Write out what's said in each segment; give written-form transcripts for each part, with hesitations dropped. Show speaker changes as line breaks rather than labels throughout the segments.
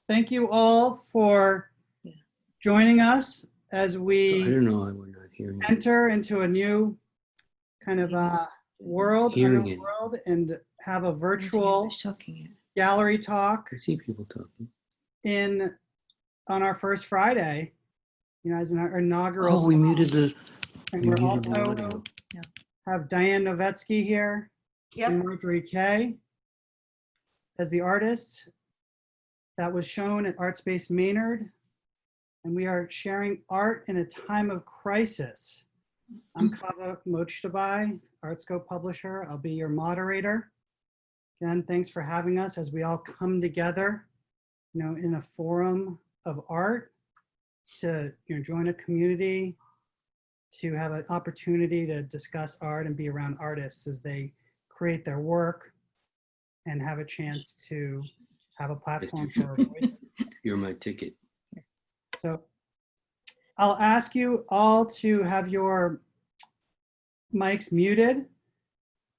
thank you all for joining us as
I
we
don't know why we're not hearing it.
enter into a new kind of world,
Hearing
unknown
it.
world, and have a virtual gallery talk
I see people talking.
on our first Friday, as an inaugural
Oh, we
talk.
muted the.
And
we
we're
muted the
also
audio.
have Diane Novetsky here and Marjorie Kaye as the artist. That was shown at Artspace Maynard. And we are sharing art in a time of crisis. I'm Kaveh Mojtabai, Artscope publisher. I'll be your moderator. Again, thanks for having us as we all come together, in a forum of art to join a community, to have an opportunity to discuss art and be around artists as they create their work and have a chance to have a platform for.
You're my ticket.
So I'll ask you all to have your mics muted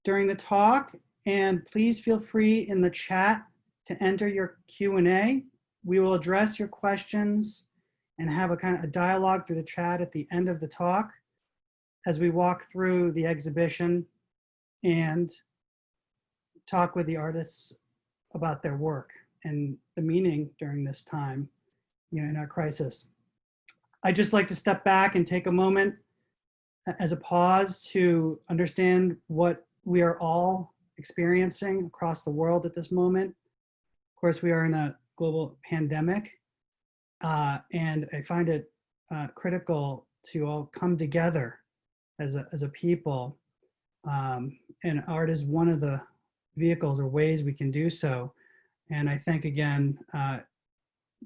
during the talk, and please feel free in the chat to enter your Q&A. We will address your questions and have a kind of a dialogue through the chat at the end of the talk as we walk through the exhibition and talk with the artists about their work and the meaning during this time, in our crisis. I'd just like to step back and take a moment as a pause to understand what we are all experiencing across the world at this moment. Of course, we are in a global pandemic, and I find it critical to all come together as a people, and art is one of the vehicles or ways we can do so. And I thank again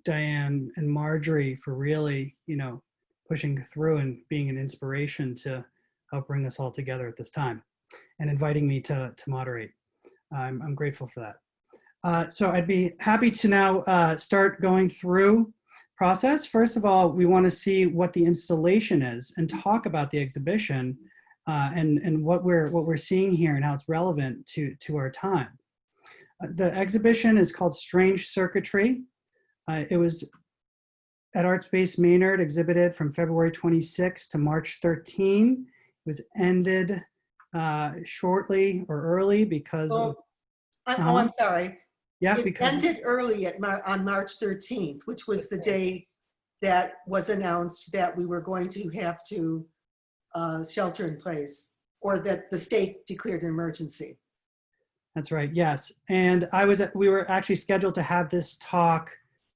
Diane and Marjorie for really, pushing through and being an inspiration to help bring us all together at this time and inviting me to moderate. I'm grateful for that. So I'd be happy to now start going through process. First of all, we want to see what the installation is and talk about the exhibition and what we're seeing here and how it's relevant to our time. The exhibition is called Strange Circuitry. It was at Artspace Maynard, exhibited from February 26 to March 13. It was ended shortly or early because of...
I'm sorry.
Yeah,
it
because
ended early on March 13th, which was the day that was announced that we were going to have to shelter in place, or that the state declared an emergency.
That's right, yes. And we were actually scheduled to have this talk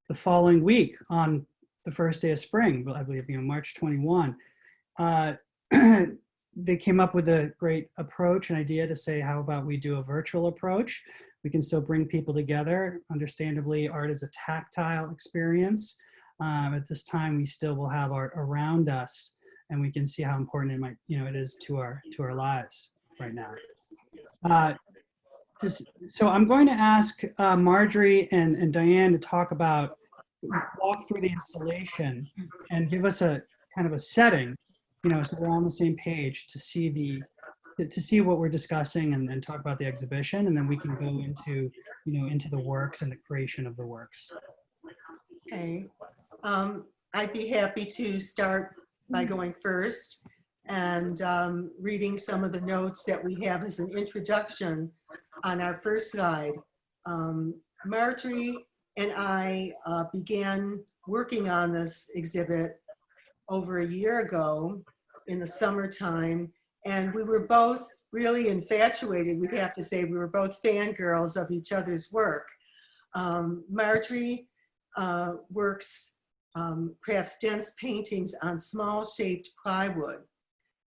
the following week on the first day of spring, I believe, March 21. They came up with a great approach, an idea to say, how about we do a virtual approach? We can still bring people together. Understandably, art is a tactile experience. At this time, we still will have art around us, and we can see how important it might, it is to our lives right now. So I'm going to ask Marjorie and Diane to walk through the installation and give us a kind of a setting, so we're on the same page to see what we're discussing and talk about the exhibition, and then we can go into, into the works and the creation of the works.
Okay, I'd be happy to start by going first and reading some of the notes that we have as an introduction on our first slide. Marjorie and I began working on this exhibit over a year ago in the summertime, and we were both really infatuated. We'd have to say we were both fangirls of each other's work. Marjorie crafts dense paintings on small shaped plywood,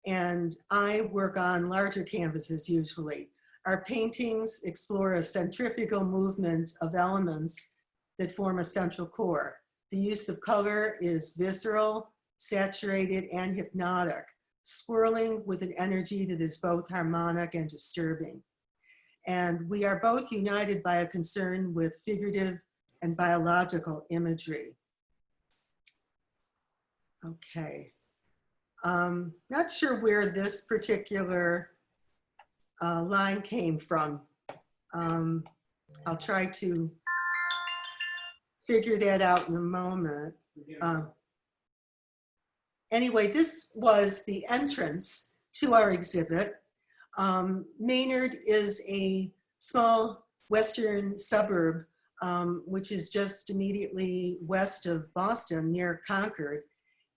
and I work on larger canvases usually. Our paintings explore a centrifugal movement of elements that form a central core. The use of color is visceral, saturated, and hypnotic, swirling with an energy that is both harmonic and disturbing. And we are both united by a concern with figurative and biological imagery. Okay. Not sure where this particular line came from. I'll try to figure that out in a moment. Anyway, this was the entrance to our exhibit. Maynard is a small western suburb, which is just immediately west of Boston, near Concord.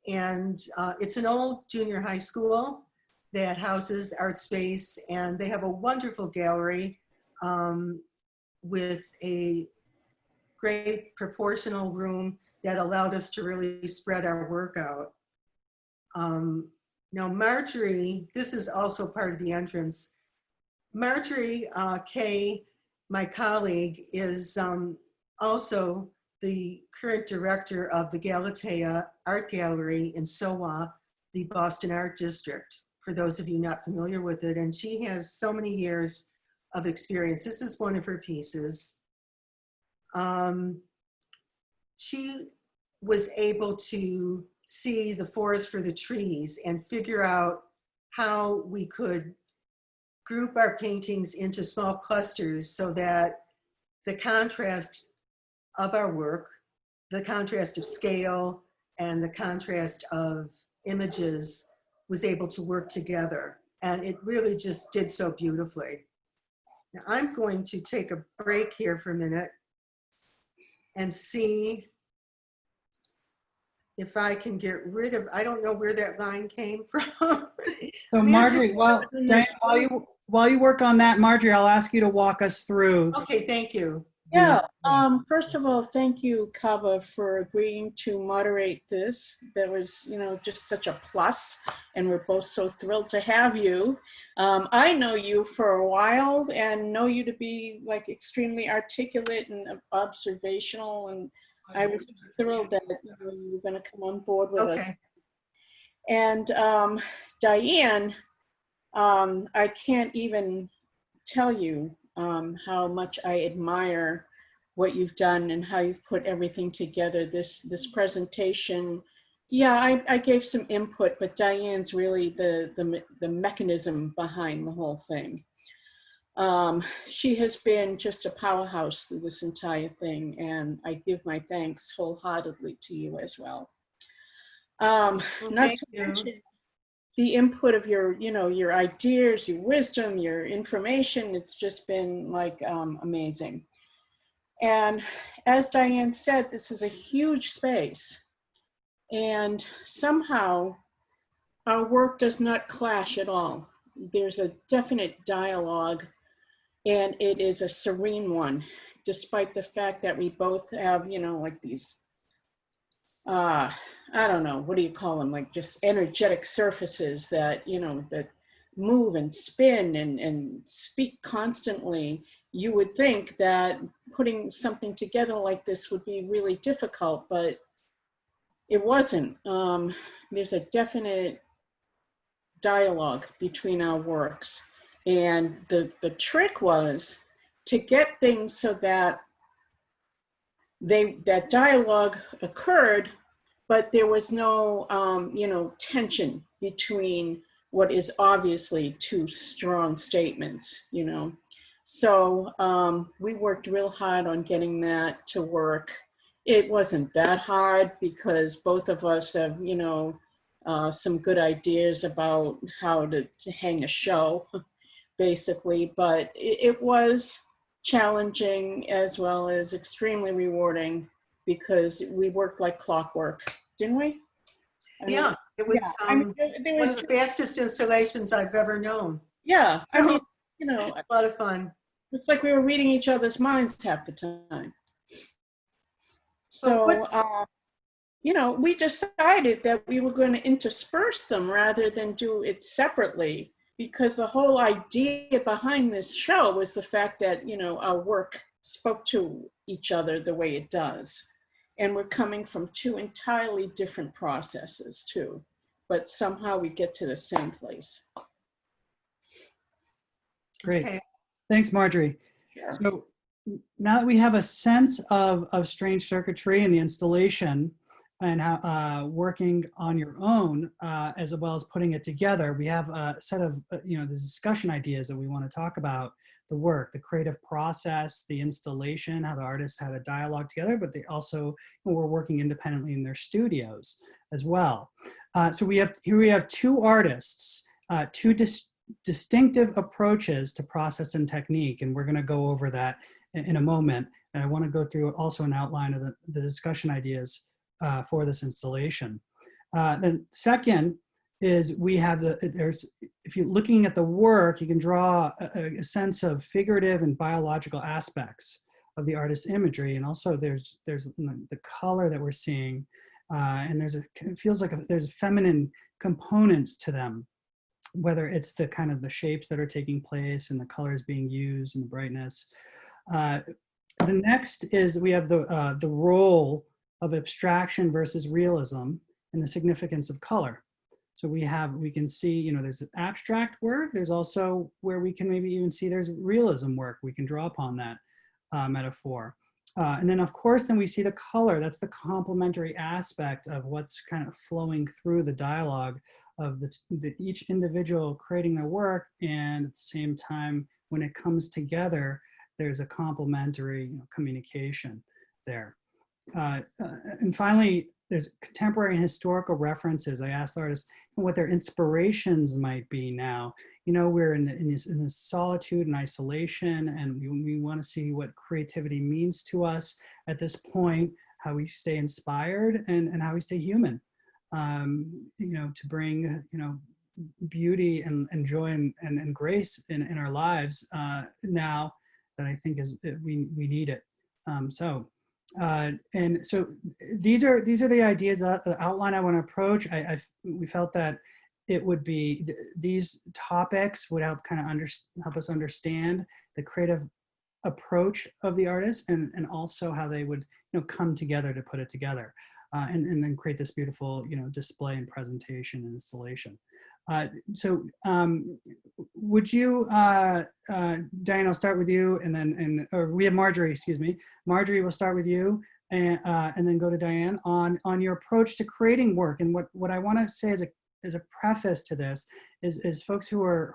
And it's an old junior high school that houses art space, and they have a wonderful gallery with a great proportional room that allowed us to really spread our work out. Now Marjorie, this is also part of the entrance. Marjorie Kaye, my colleague, is also the current director of the Galatea Art Gallery in SoWa, the Boston Art District, for those of you not familiar with it. And she has so many years of experience. This is one of her pieces. She was able to see the forest for the trees and figure out how we could group our paintings into small clusters so that the contrast of our work, the contrast of scale and the contrast of images was able to work together. And it really just did so beautifully. Now I'm going to take a break here for a minute and see if I can get rid of, I don't know where that line came from.
So Marjorie, Diane, while you work on that, Marjorie, I'll ask you to walk us through.
Okay, thank you.
Yeah, first of all, thank you, Kaveh, for agreeing to moderate this. That was, just such a plus, and we're both so thrilled to have you. I know you for a while and know you to be like extremely articulate and observational, and I was thrilled that you were going to come on board with us. And Diane, I can't even tell you how much I admire what you've done and how you've put everything together. This presentation, yeah, I gave some input, but Diane's really the mechanism behind the whole thing. She has been just a powerhouse through this entire thing, and I give my thanks wholeheartedly to you as well. Not to mention the input of your, your ideas, your wisdom, your information. It's just been like amazing. And as Diane said, this is a huge space, and somehow our work does not clash at all. There's a definite dialogue, and it is a serene one, despite the fact that we both have, like these, I don't know, what do you call them? Like just energetic surfaces that, that move and spin and speak constantly. You would think that putting something together like this would be really difficult, but it wasn't. There's a definite dialogue between our works. And the trick was to get things so that that dialogue occurred, but there was no, tension between what is obviously two strong statements, So we worked real hard on getting that to work. It wasn't that hard because both of us have, some good ideas about how to hang a show, basically, but it was challenging as well as extremely rewarding because we worked like clockwork, didn't we?
Yeah, it was,
there was
one of the fastest installations I've ever known.
Yeah, I mean,
a lot of fun.
It's like we were reading each other's minds half the time. So, we decided that we were going to intersperse them rather than do it separately, because the whole idea behind this show was the fact that, our work spoke to each other the way it does. And we're coming from two entirely different processes too, but somehow we get to the same place.
Great.
Okay.
Thanks, Marjorie.
Sure.
So now that we have a sense of strange circuitry and the installation, and how, working on your own, as well as putting it together. We have a set of, the discussion ideas that we want to talk about the work, the creative process, the installation, how the artists had a dialogue together, but they also were working independently in their studios as well. So here we have two artists, two distinctive approaches to process and technique, and we're going to go over that in a moment. And I want to go through also an outline of the discussion ideas for this installation. Then second is we have if you're looking at the work, you can draw a sense of figurative and biological aspects of the artist's imagery. And also there's the color that we're seeing, and it feels like there's feminine components to them, whether it's the kind of the shapes that are taking place and the colors being used and the brightness. The next is we have the role of abstraction versus realism and the significance of color. So we can see, there's abstract work. There's also where we can maybe even see there's realism work. We can draw upon that metaphor. And then of course, then we see the color. That's the complementary aspect of what's kind of flowing through the dialogue of each individual creating their work. And at the same time, when it comes together, there's a complementary communication there. And finally, there's contemporary and historical references. I asked artists what their inspirations might be now. We're in this solitude and isolation, and we want to see what creativity means to us at this point, how we stay inspired and how we stay human, to bring, beauty and joy and grace in our lives now that I think we need it. And so these are the ideas, the outline I want to approach. We felt that it would be these topics would help help us understand the creative approach of the artist, and also how they would come together to put it together, and then create this beautiful display and presentation and installation. So would you, Diane, I'll start with you, or we have Marjorie, excuse me. Marjorie, we'll start with you, and then go to Diane on your approach to creating work. And what I want to say as a preface to this is folks who are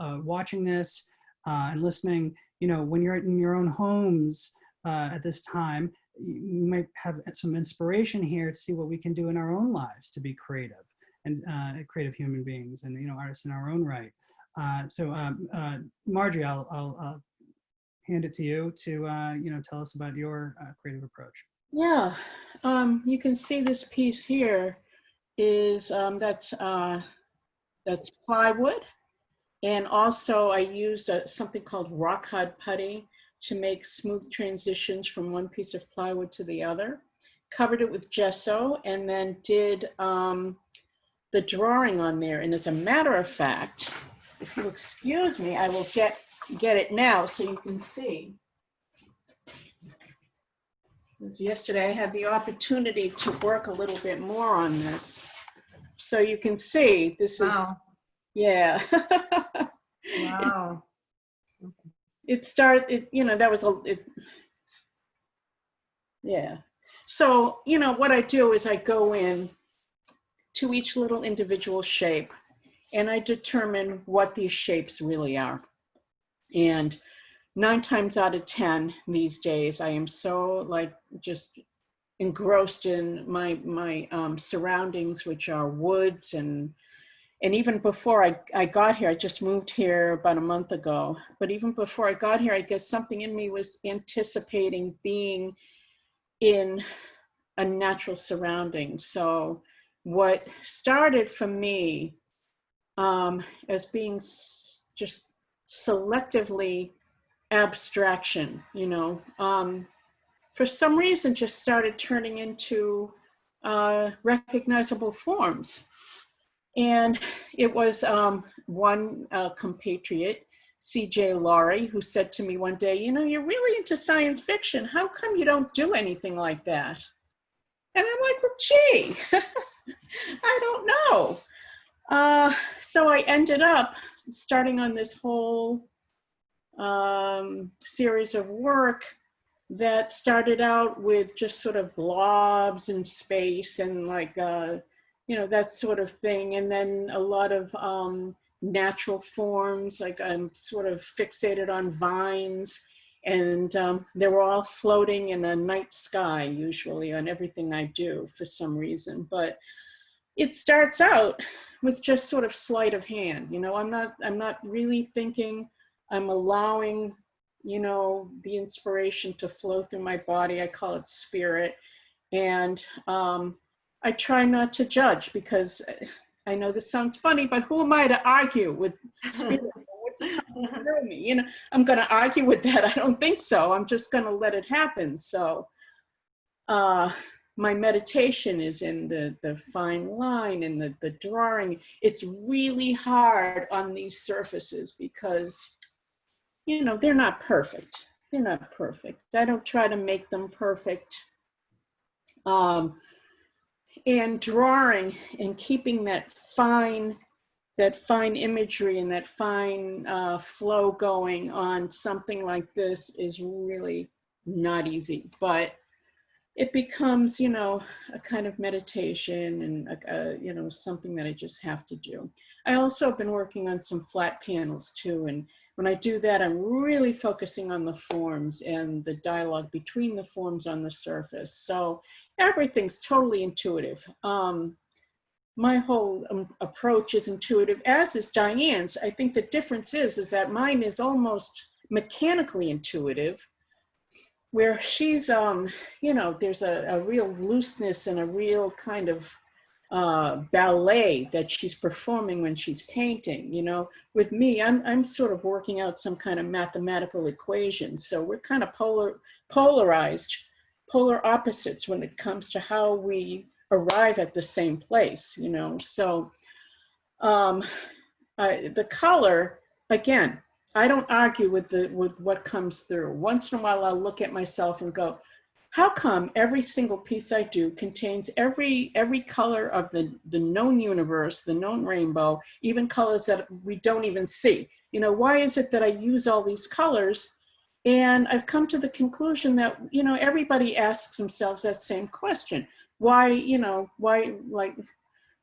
watching this and listening, when you're in your own homes at this time, you might have some inspiration here to see what we can do in our own lives to be creative and creative human beings and artists in our own right. So Marjorie, I'll hand it to you to tell us about your creative approach.
Yeah, you can see this piece here is that's plywood, and also I used something called rock hard putty to make smooth transitions from one piece of plywood to the other. Covered it with gesso, and then did the drawing on there. And as a matter of fact, if you excuse me, I will get it now so you can see. Because yesterday I had the opportunity to work a little bit more on this. So you can see this is,
wow.
Yeah.
Wow.
It started, that was yeah. So, what I do is I go in to each little individual shape, and I determine what these shapes really are. And 9 times out of 10 these days, I am so just engrossed in my surroundings, which are woods, and even before I got here, I just moved here about a month ago, but even before I got here, I guess something in me was anticipating being in a natural surrounding. So what started for me as being just selectively abstraction, for some reason just started turning into recognizable forms. And it was one compatriot, C.J. Laurie, who said to me one day, you're really into science fiction. How come you don't do anything like that? And I'm like, well, gee, I don't know. So I ended up starting on this whole series of work that started out with just sort of blobs in space and like, you know, that sort of thing. And then a lot of natural forms, like I'm sort of fixated on vines, and they were all floating in a night sky, usually on everything I do for some reason. But it starts out with just sort of sleight of hand. You know, I'm not really thinking. I'm allowing, you know, the inspiration to flow through my body. I call it spirit. And I try not to judge, because I know this sounds funny, but who am I to argue with spirit? What's coming through me? You know, I'm going to argue with that. I don't think so. I'm just going to let it happen. So my meditation is in the fine line and the drawing. It's really hard on these surfaces because, you know, they're not perfect. They're not perfect. I don't try to make them perfect. And drawing and keeping that fine imagery and that fine flow going on something like this is really not easy, but it becomes, you know, a kind of meditation and, you know, something that I just have to do. I also have been working on some flat panels too. And when I do that, I'm really focusing on the forms and the dialogue between the forms on the surface. So everything's totally intuitive. My whole approach is intuitive, as is Diane's. I think the difference is that mine is almost mechanically intuitive, where she's, you know, there's a real looseness and a real kind of ballet that she's performing when she's painting. You know, with me, I'm sort of working out some kind of mathematical equation. So we're kind of polarized, polar opposites when it comes to how we arrive at the same place, you know. So the color, again, I don't argue with what comes through. Once in a while, I'll look at myself and go, how come every single piece I do contains every color of the known universe, the known rainbow, even colors that we don't even see? You know, why is it that I use all these colors? And I've come to the conclusion that, you know, everybody asks themselves that same question. Why, you know, why, like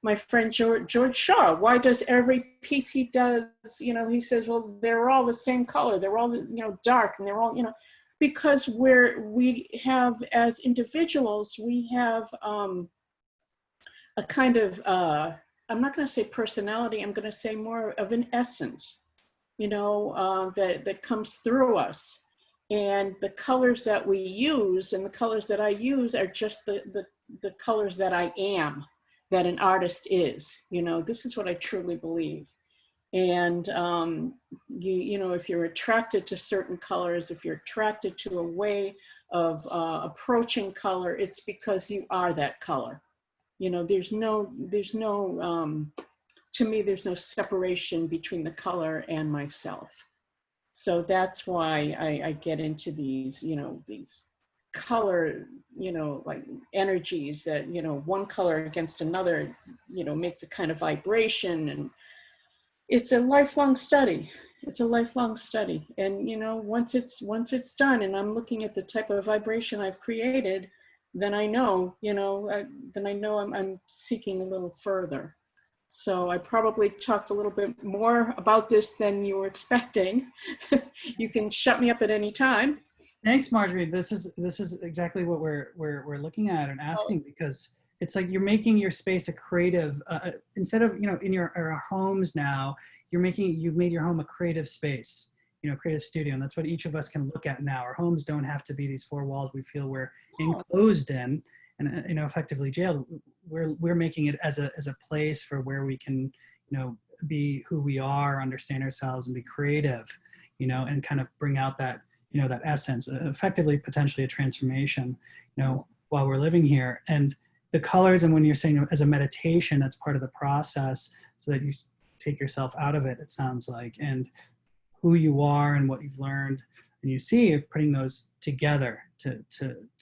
my friend George Shaw, why does every piece he does, you know, he says, well, they're all the same color. They're all, you know, dark, and they're all, you know, because we have, as individuals, we have a kind of, I'm not going to say personality, I'm going to say more of an essence, you know, that comes through us. And the colors that we use and the colors that I use are just the colors that I am, that an artist is. You know, this is what I truly believe. And you know, if you're attracted to certain colors, if you're attracted to a way of approaching color, it's because you are that color. You know, there's no to me, there's no separation between the color and myself. So that's why I get into these, you know, these color, you know, like energies that, you know, one color against another, you know, makes a kind of vibration. And it's a lifelong study. It's a lifelong study. And, you know, once it's done and I'm looking at the type of vibration I've created, then I know, you know, I'm seeking a little further. So I probably talked a little bit more about this than you were expecting. You can shut me up at any time.
Thanks, Marjorie. This is exactly what we're looking at and asking, because it's like you're making your space a creative, instead of, you know, in our homes now, you've made your home a creative space, you know, creative studio. And that's what each of us can look at now. Our homes don't have to be these four walls we feel we're enclosed in and, you know, effectively jailed. We're making it as a place for where we can, you know, be who we are, understand ourselves, and be creative, you know, and kind of bring out that, you know, that essence, effectively, potentially a transformation, you know, while we're living here. And the colors, and when you're saying as a meditation, that's part of the process, so that you take yourself out of it, it sounds like, and who you are and what you've learned, and you see putting those together to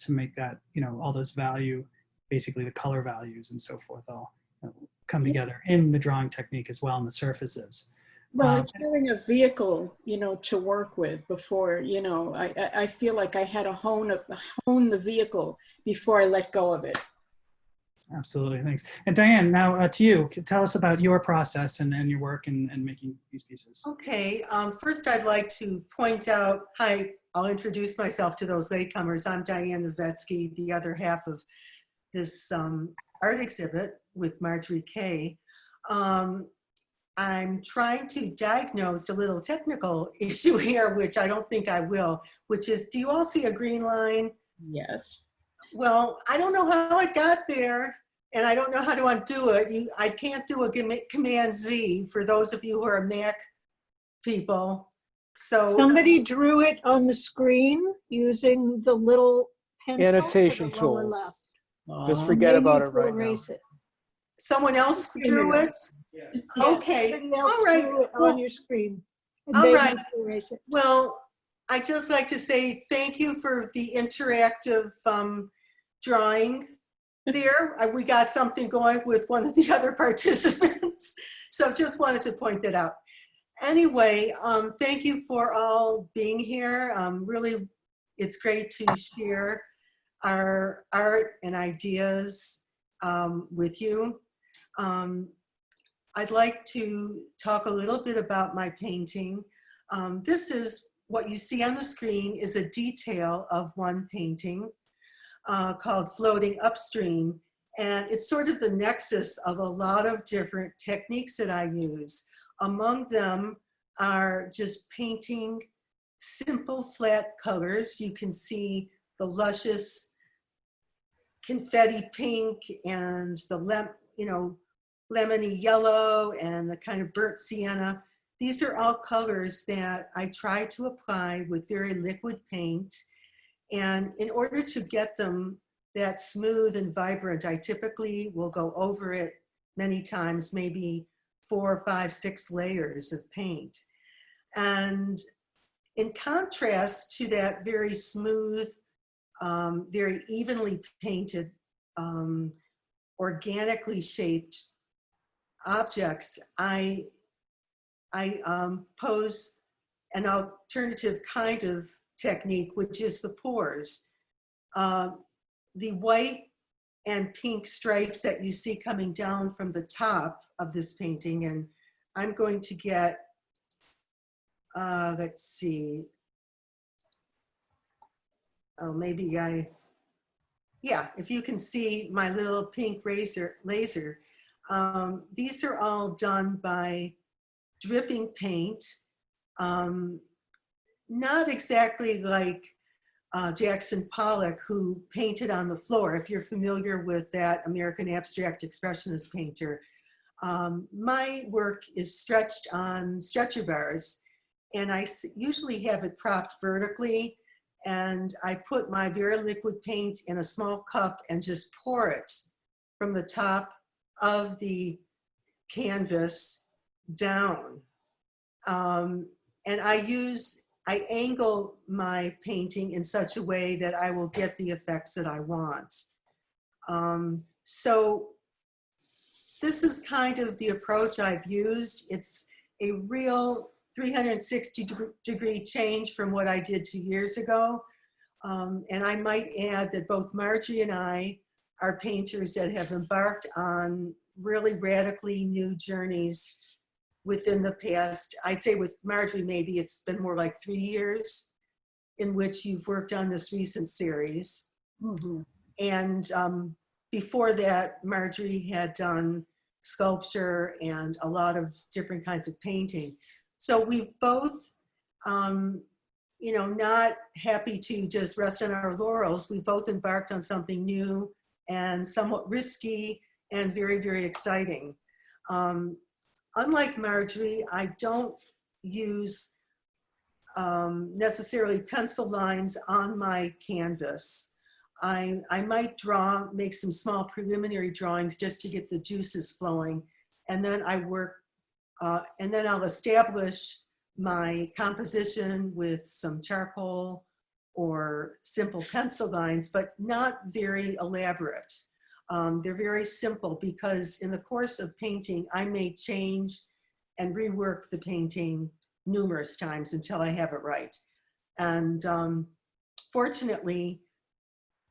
make that, you know, all those value, basically the color values and so forth, all, you know, come together in the drawing technique as well, and the surfaces.
Well, it's giving a vehicle, to work with before, I feel like I had to hone the vehicle before I let go of it.
Absolutely, thanks. And Diane, now to you, tell us about your process and your work and making these pieces.
Okay, first I'd like to point out, hi, I'll introduce myself to those latecomers. I'm Diane Novetsky, the other half of this art exhibit with Marjorie Kaye. I'm trying to diagnose a little technical issue here, which I don't think I will, which is, do you all see a green line?
Yes.
Well, I don't know how it got there, and I don't know how to undo it. I can't do a Command Z for those of you who are Mac people. So
somebody drew it on the screen using the little pencil
Annotation
to the lower
tools.
left.
Just
And
forget
they
about
need
it
to
right now.
erase it.
someone else drew it? Okay,
Somebody else
all right.
drew it
Well,
on your screen. And
all
they
right.
need to erase it.
Well, I'd just like to say thank you for the interactive drawing there. We got something going with one of the other participants. So just wanted to point that out. Anyway, thank you for all being here. Really, it's great to share our art and ideas with you. I'd like to talk a little bit about my painting. This is what you see on the screen is a detail of one painting called Floating Upstream. And it's sort of the nexus of a lot of different techniques that I use. Among them are just painting simple flat colors. You can see the luscious confetti pink and the lemony yellow and the kind of burnt sienna. These are all colors that I try to apply with very liquid paint. And in order to get them that smooth and vibrant, I typically will go over it many times, maybe 4, 5, 6 layers of paint. And in contrast to that very smooth, very evenly painted, organically shaped objects, I pose an alternative kind of technique, which is the pours. The white and pink stripes that you see coming down from the top of this painting, and I'm going to get, let's see, if you can see my little pink laser, these are all done by dripping paint, not exactly like Jackson Pollock, who painted on the floor. If you're familiar with that American abstract expressionist painter, my work is stretched on stretcher bars, and I usually have it propped vertically, and I put my very liquid paint in a small cup and just pour it from the top of the canvas down. And I angle my painting in such a way that I will get the effects that I want. So this is kind of the approach I've used. It's a real 360-degree change from what I did 2 years ago. And I might add that both Marjorie and I are painters that have embarked on really radically new journeys within the past. I'd say with Marjorie, maybe it's been more like 3 years in which you've worked on this recent series.
Mm-hmm.
And before that, Marjorie had done sculpture and a lot of different kinds of painting. So we've both, not happy to just rest on our laurels. We both embarked on something new and somewhat risky and very, very exciting. Unlike Marjorie, I don't use necessarily pencil lines on my canvas. I might make some small preliminary drawings just to get the juices flowing, and then I work, and then I'll establish my composition with some charcoal or simple pencil lines, but not very elaborate. They're very simple because in the course of painting, I may change and rework the painting numerous times until I have it right. And fortunately,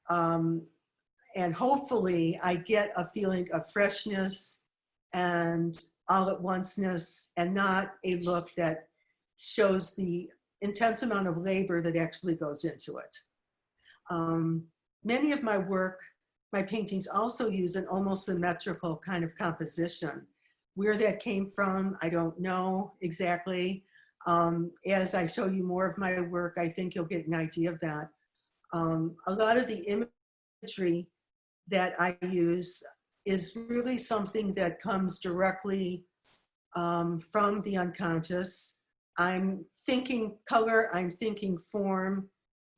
and hopefully, I get a feeling of freshness and all at onceness, and not a look that shows the intense amount of labor that actually goes into it. Many of my work, my paintings also use an almost symmetrical kind of composition. Where that came from, I don't know exactly. As I show you more of my work, I think you'll get an idea of that. A lot of the imagery that I use is really something that comes directly from the unconscious. I'm thinking color, I'm thinking form,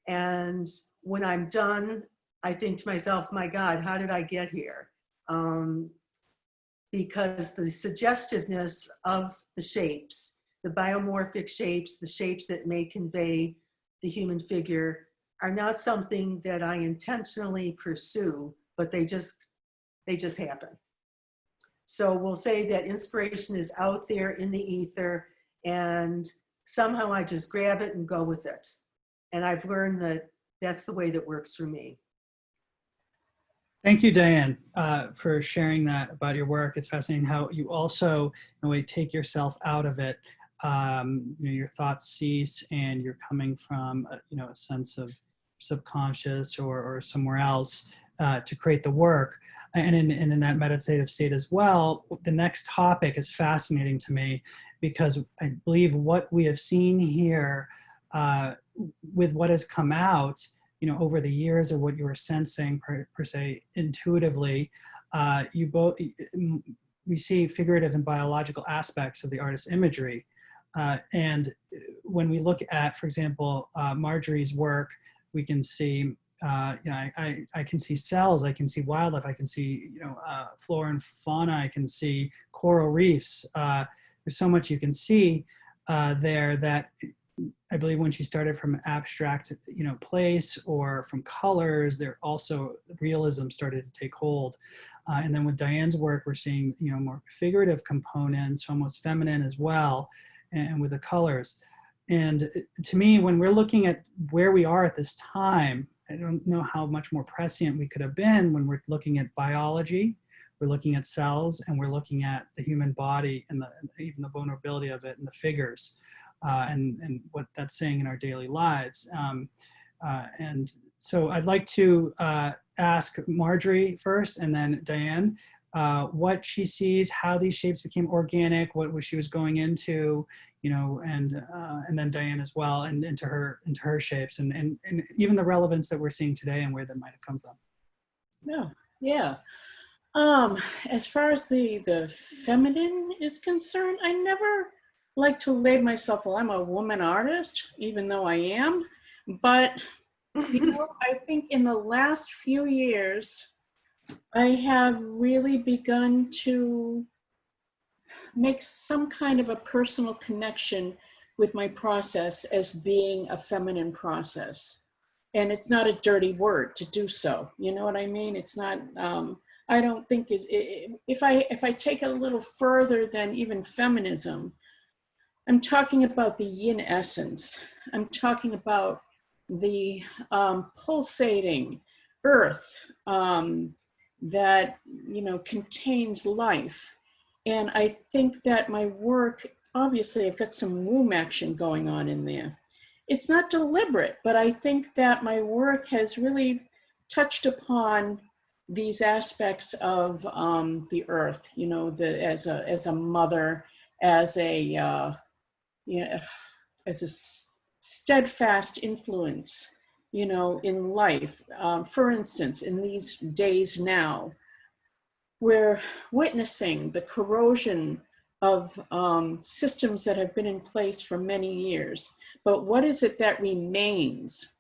and when I'm done, I think to myself, my God, how did I get here? Because the suggestiveness of the shapes, the biomorphic shapes, the shapes that may convey the human figure, are not something that I intentionally pursue, but they just happen. So we'll say that inspiration is out there in the ether, and somehow I just grab it and go with it. And I've learned that that's the way that works for me.
Thank you, Diane, for sharing that about your work. It's fascinating how you also, in a way, take yourself out of it. Your thoughts cease, and you're coming from, a sense of subconscious or somewhere else to create the work. And in that meditative state as well, the next topic is fascinating to me, because I believe what we have seen here with what has come out, over the years, or what you were sensing per se intuitively, we see figurative and biological aspects of the artist's imagery. And when we look at, for example, Marjorie's work, we can see, I can see cells, I can see wildlife, I can see, flora and fauna, I can see coral reefs. There's so much you can see there that I believe when she started from abstract, place or from colors, there also realism started to take hold. And then with Diane's work, we're seeing, more figurative components, almost feminine as well, and with the colors. And to me, when we're looking at where we are at this time, I don't know how much more prescient we could have been when we're looking at biology, we're looking at cells, and we're looking at the human body and even the vulnerability of it and the figures. And what that's saying in our daily lives. And so I'd like to ask Marjorie first, and then Diane, what she sees, how these shapes became organic, what she was going into, and then Diane as well, and into her shapes, and even the relevance that we're seeing today and where that might have come from.
Yeah. As far as the feminine is concerned, I never like to label myself, well, I'm a woman artist, even though I am. But, I think in the last few years, I have really begun to make some kind of a personal connection with my process as being a feminine process. And it's not a dirty word to do so. You know what I mean? It's not, I don't think if I take it a little further than even feminism, I'm talking about the yin essence. I'm talking about the pulsating earth that, contains life. And I think that my work, obviously I've got some womb action going on in there. It's not deliberate, but I think that my work has really touched upon these aspects of the earth, as a mother, as a as a steadfast influence, in life. For instance, in these days now, we're witnessing the corrosion of systems that have been in place for many years. But what is it that remains?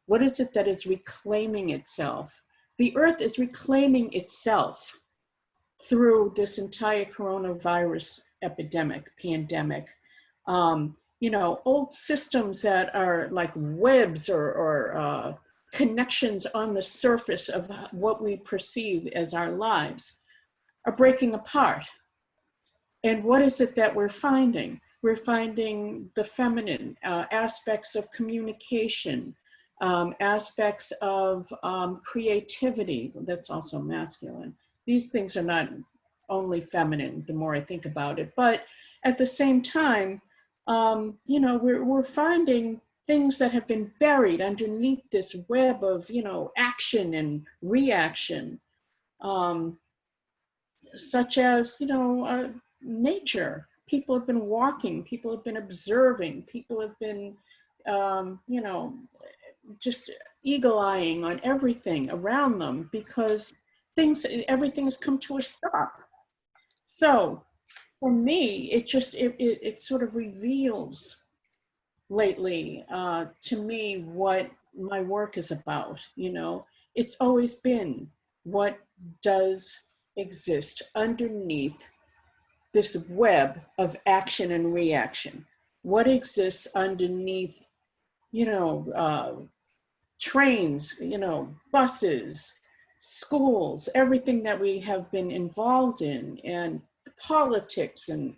What is it that is reclaiming itself? The earth is reclaiming itself through this entire coronavirus pandemic. Old systems that are like webs or connections on the surface of what we perceive as our lives are breaking apart. And what is it that we're finding? We're finding the feminine aspects of communication, aspects of creativity. That's also masculine. These things are not only feminine, the more I think about it, but at the same time, you know, we're finding things that have been buried underneath this web of, you know, action and reaction, such as, you know, nature. People have been walking, people have been observing, people have been, you know, just eagle-eyeing on everything around them because everything has come to a stop. So for me, it sort of reveals lately to me what my work is about. You know, it's always been what does exist underneath this web of action and reaction. What exists underneath, you know, trains, you know, buses, schools, everything that we have been involved in, and politics and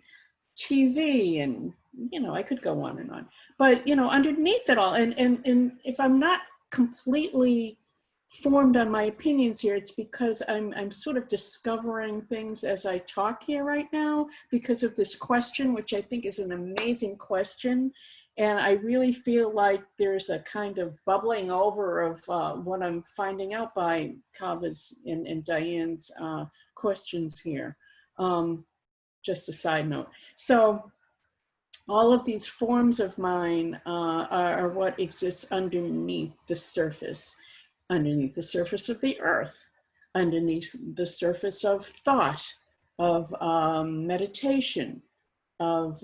TV, and, you know, I could go on and on. But, you know, underneath it all, and if I'm not completely formed on my opinions here, it's because I'm sort of discovering things as I talk here right now because of this question, which I think is an amazing question. And I really feel like there's a kind of bubbling over of what I'm finding out by Kaveh's and Diane's questions here. Just a side note. So all of these forms of mine are what exists underneath the surface of the earth, underneath the surface of thought, of meditation, of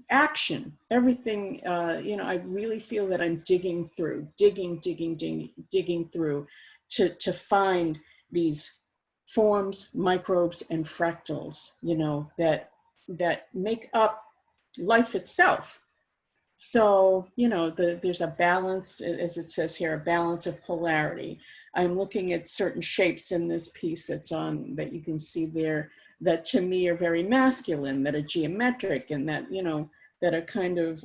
action, everything. You know, I really feel that I'm digging through to find these forms, microbes, and fractals, you know, that make up life itself. So, you know, there's a balance, as it says here, a balance of polarity. I'm looking at certain shapes in this piece that's on, that you can see there, that to me are very masculine, that are geometric, and that, you know, that are kind of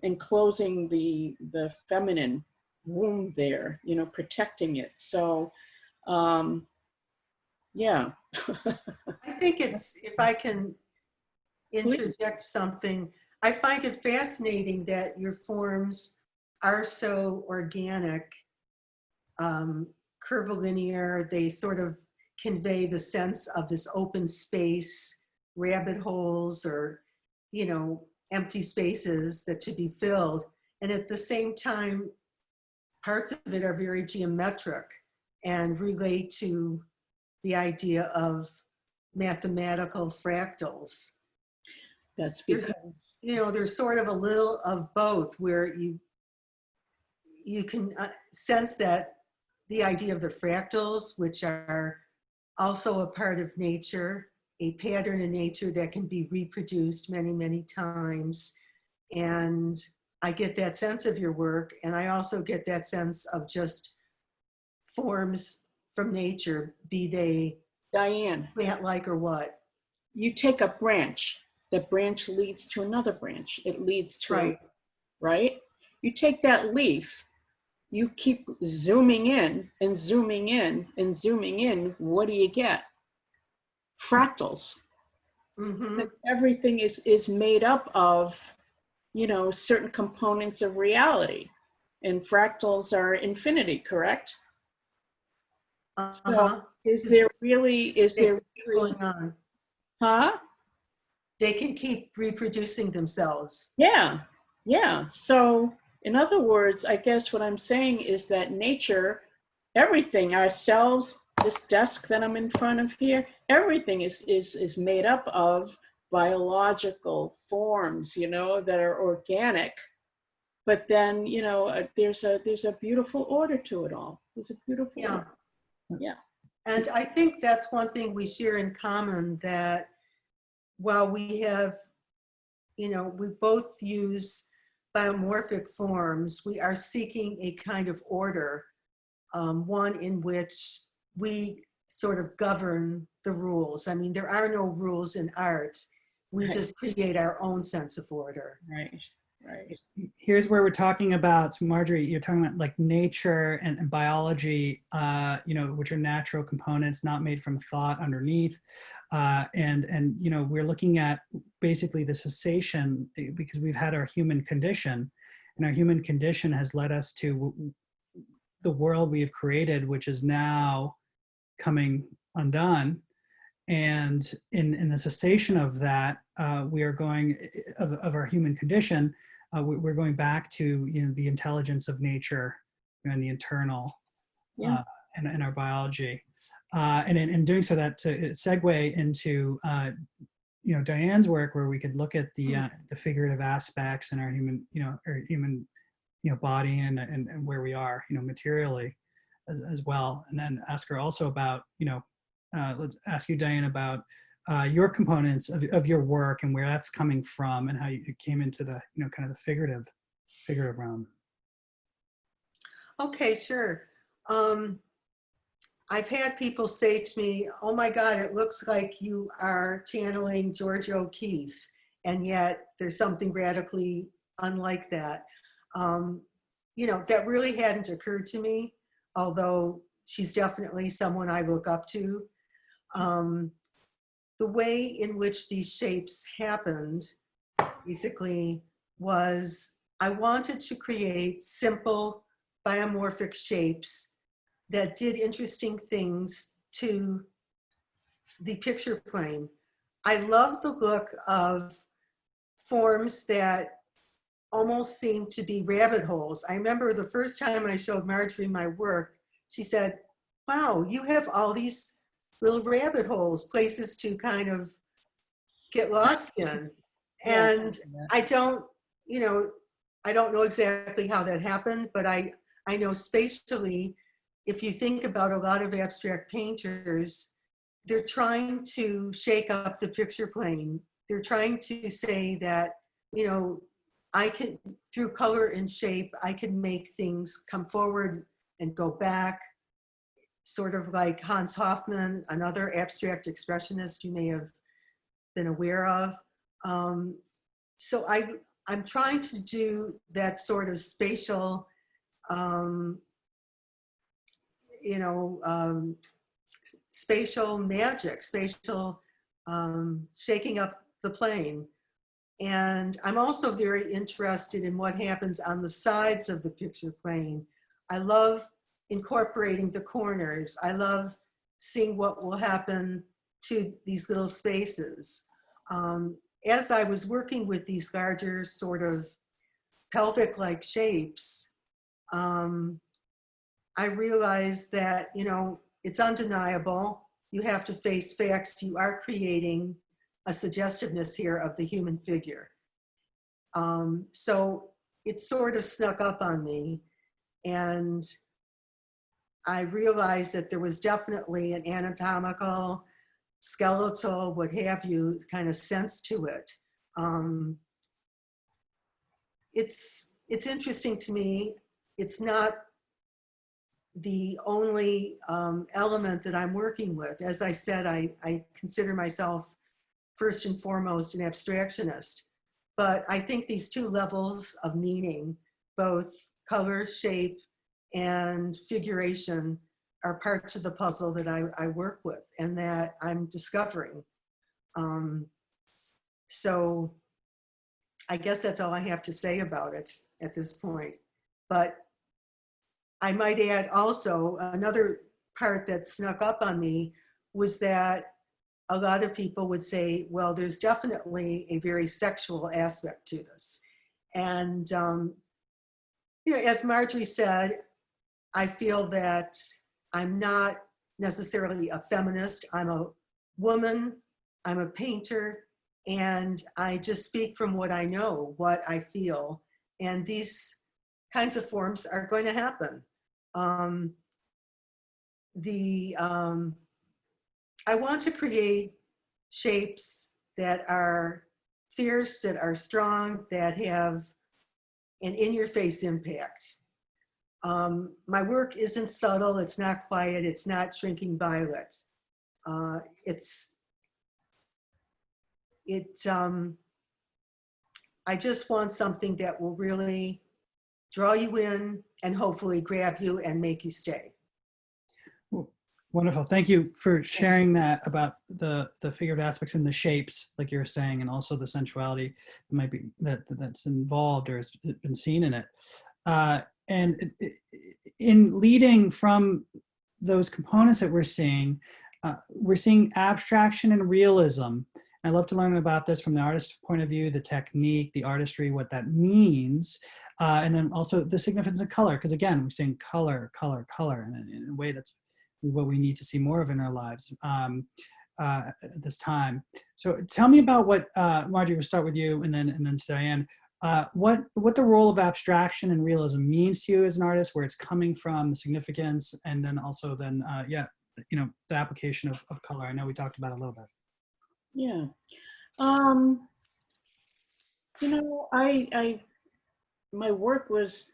enclosing the feminine womb there, you know, protecting it. So, yeah.
I think it's, if I can interject something, I find it fascinating that your forms are so organic, curvilinear. They sort of convey the sense of this open space, rabbit holes, or, you know, empty spaces that should be filled. And at the same time, parts of it are very geometric and relate to the idea of mathematical fractals.
That's because,
you know, there's sort of a little of both, where you can sense that the idea of the fractals, which are also a part of nature, a pattern in nature that can be reproduced many, many times. And I get that sense of your work. And I also get that sense of just forms from nature, be they
Diane,
plant-like or what.
you take a branch, the branch leads to another branch. It leads to,
Right.
Right? You take that leaf, you keep zooming in and zooming in and zooming in. What do you get? Fractals.
Mm-hmm.
Everything is made up of, you know, certain components of reality. And fractals are infinity, correct? So is there really,
going on?
Huh?
They can keep reproducing themselves.
Yeah, yeah. So in other words, I guess what I'm saying is that nature, everything, ourselves, this desk that I'm in front of here, everything is made up of biological forms, you know, that are organic. But then, you know, there's a beautiful order to it all. There's a beautiful order. Yeah.
And I think that's one thing we share in common, that while we have, you know, we both use biomorphic forms, we are seeking a kind of order, one in which we sort of govern the rules. I mean, there are no rules in art. We
Right.
just create our own sense of order.
Right, right.
Here's where we're talking about, so Marjorie, you're talking about like nature and biology, you know, which are natural components not made from thought underneath. And you know, we're looking at basically the cessation because we've had our human condition, and our human condition has led us to the world we have created, which is now coming undone. And in the cessation of that, we are going, of our human condition, we're going back to, you know, the intelligence of nature and the internal,
Yeah.
and our biology. And in doing so, that to segue into, you know, Diane's work, where we could look at the figurative aspects in our human, you know, or human, you know, body and where we are, you know, materially as well. And then ask her also about, you know, let's ask you, Diane, about your components of your work and where that's coming from and how you came into the, you know, kind of the figurative realm.
Okay, sure. I've had people say to me, oh my God, it looks like you are channeling Georgia O'Keeffe, and yet there's something radically unlike that. You know, that really hadn't occurred to me, although she's definitely someone I look up to. The way in which these shapes happened, basically, was I wanted to create simple biomorphic shapes that did interesting things to the picture plane. I love the look of forms that almost seem to be rabbit holes. I remember the first time I showed Marjorie my work, she said, wow, you have all these little rabbit holes, places to kind of get lost in. And I don't, you know, I don't know exactly how that happened, but I know spatially, if you think about a lot of abstract painters, they're trying to shake up the picture plane. They're trying to say that, you know, I can, through color and shape, I can make things come forward and go back, sort of like Hans Hofmann, another abstract expressionist you may have been aware of. So I'm trying to do that sort of spatial, you know, spatial magic, spatial shaking up the plane. And I'm also very interested in what happens on the sides of the picture plane. I love incorporating the corners. I love seeing what will happen to these little spaces. As I was working with these larger sort of pelvic-like shapes, I realized that, you know, it's undeniable. You have to face facts. You are creating a suggestiveness here of the human figure. So it sort of snuck up on me, and I realized that there was definitely an anatomical, skeletal, what have you, kind of sense to it. It's interesting to me. It's not the only element that I'm working with. As I said, I consider myself first and foremost an abstractionist, but I think these two levels of meaning, both color, shape, and figuration, are parts of the puzzle that I work with and that I'm discovering. So I guess that's all I have to say about it at this point. But I might add also, another part that snuck up on me was that a lot of people would say, well, there's definitely a very sexual aspect to this. And, you know, as Marjorie said, I feel that I'm not necessarily a feminist. I'm a woman, I'm a painter, and I just speak from what I know, what I feel. And these kinds of forms are going to happen. I want to create shapes that are fierce, that are strong, that have an in-your-face impact. My work isn't subtle, it's not quiet, it's not shrinking violets. I just want something that will really draw you in and hopefully grab you and make you stay.
Wonderful. Thank you for sharing that about the figured aspects and the shapes, like you were saying, and also the sensuality that might be that's involved or has been seen in it. And in leading from those components that we're seeing abstraction and realism. I'd love to learn about this from the artist's point of view, the technique, the artistry, what that means, and then also the significance of color. Because again, we're saying color, color, color, and in a way that's what we need to see more of in our lives at this time. So tell me about what, Marjorie, we'll start with you and then to Diane. What the role of abstraction and realism means to you as an artist, where it's coming from, the significance, and then also then, the application of color. I know we talked about it a little bit.
Yeah. My work was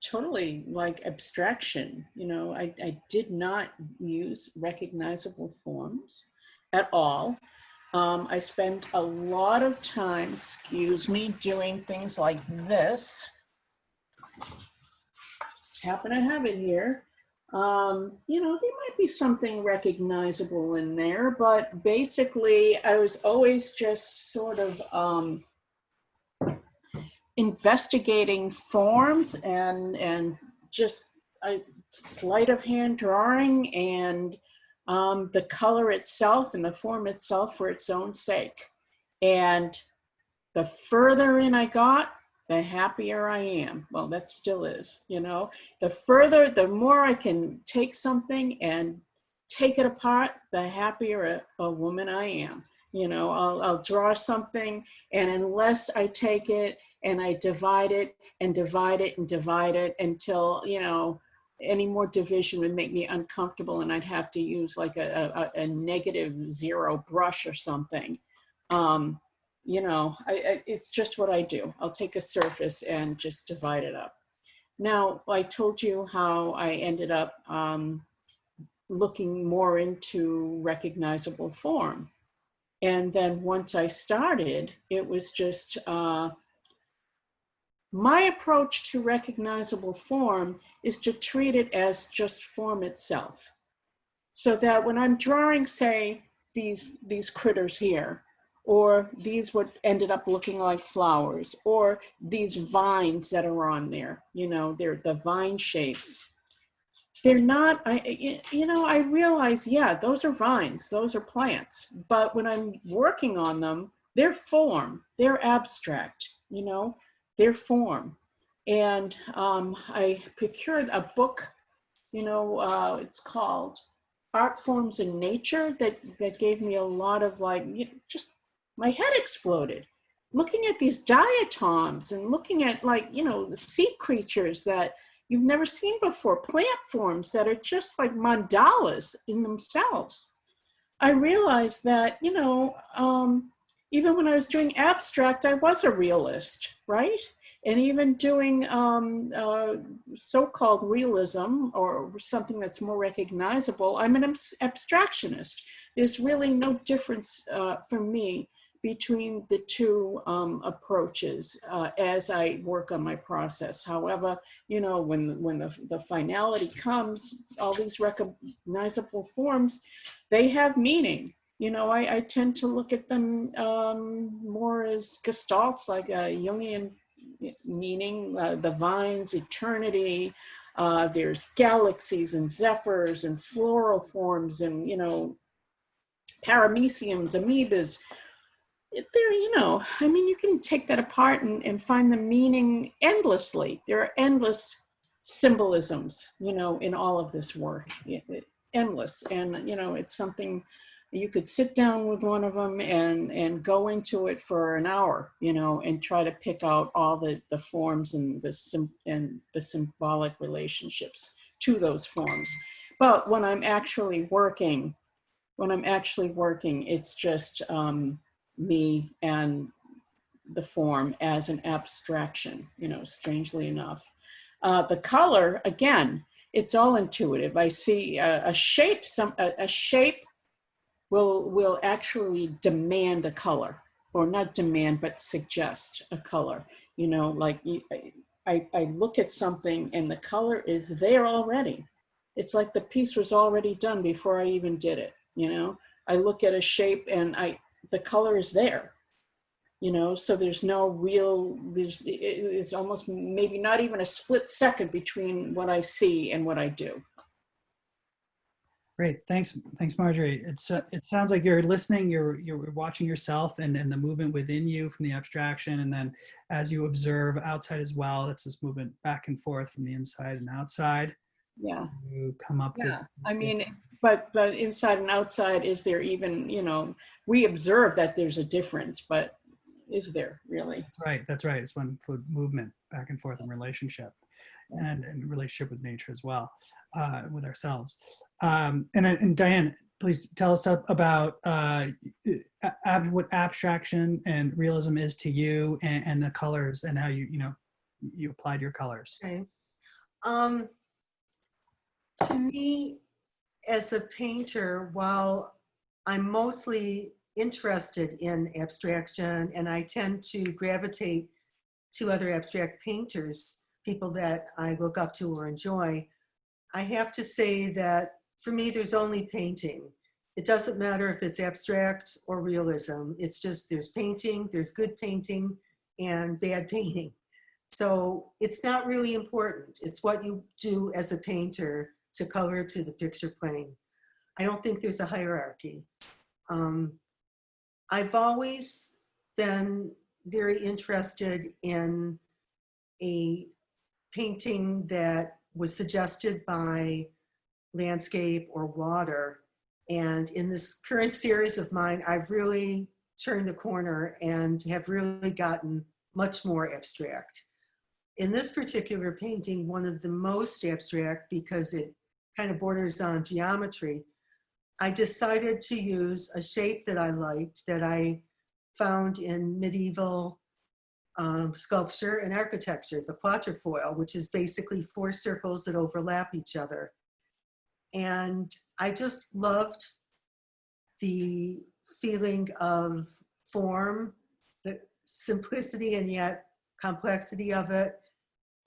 totally like abstraction. I did not use recognizable forms at all. I spent a lot of time, doing things like this. Just happen to have it here. There might be something recognizable in there, but basically I was always just sort of investigating forms and just a sleight of hand drawing and the color itself and the form itself for its own sake. And the further in I got, the happier I am. Well, that still is, the more I can take something and take it apart, the happier a woman I am. I'll draw something, and unless I take it and I divide it and divide it and divide it until, any more division would make me uncomfortable and I'd have to use like a -0 brush or something. It's just what I do. I'll take a surface and just divide it up. Now, I told you how I ended up looking more into recognizable form. And then once I started, it was just my approach to recognizable form is to treat it as just form itself. So that when I'm drawing, say, these critters here, or these what ended up looking like flowers, or these vines that are on there, they're the vine shapes. They're not, I realize, yeah, those are vines, those are plants. But when I'm working on them, they're form, they're abstract, they're form. And I procured a book, it's called Art Forms in Nature, that gave me a lot of just my head exploded. Looking at these diatoms and looking at the sea creatures that you've never seen before, plant forms that are just like mandalas in themselves. I realized that, even when I was doing abstract, I was a realist, right? And even doing so-called realism or something that's more recognizable, I'm an abstractionist. There's really no difference for me between the two approaches as I work on my process. However, when the finality comes, all these recognizable forms, they have meaning. I tend to look at them more as gestalts, like a Jungian meaning, the vines, eternity, there's galaxies and zephyrs and floral forms and, parameciums, amoebas. You can take that apart and find the meaning endlessly. There are endless symbolisms, in all of this work, endless. And, it's something you could sit down with one of them and go into it for an hour, and try to pick out all the forms and the symbolic relationships to those forms. But when I'm actually working, it's just me and the form as an abstraction, strangely enough. The color, again, it's all intuitive. I see a shape. A shape will actually demand a color, or not demand, but suggest a color. You know, like I look at something and the color is there already. It's like the piece was already done before I even did it. You know, I look at a shape and the color is there. You know, so there's no real, it's almost maybe not even a split second between what I see and what I do.
Great, thanks, Marjorie. It sounds like you're listening, you're watching yourself and the movement within you from the abstraction, and then as you observe outside as well, it's this movement back and forth from the inside and outside.
Yeah.
You come up with.
I mean, but inside and outside, is there even, you know, we observe that there's a difference, but is there really?
That's right. It's one food movement back and forth in relationship, and relationship with nature as well, with ourselves. And Diane, please tell us about what abstraction and realism is to you, and the colors, and how you applied your colors.
Okay. To me, as a painter, while I'm mostly interested in abstraction, and I tend to gravitate to other abstract painters, people that I look up to or enjoy, I have to say that for me, there's only painting. It doesn't matter if it's abstract or realism. It's just there's painting, there's good painting, and bad painting. So it's not really important. It's what you do as a painter to color to the picture plane. I don't think there's a hierarchy. I've always been very interested in a painting that was suggested by landscape or water. And in this current series of mine, I've really turned the corner and have really gotten much more abstract. In this particular painting, one of the most abstract, because it kind of borders on geometry, I decided to use a shape that I liked, that I found in medieval sculpture and architecture, the quatrefoil, which is basically 4 circles that overlap each other. And I just loved the feeling of form, the simplicity and yet complexity of it.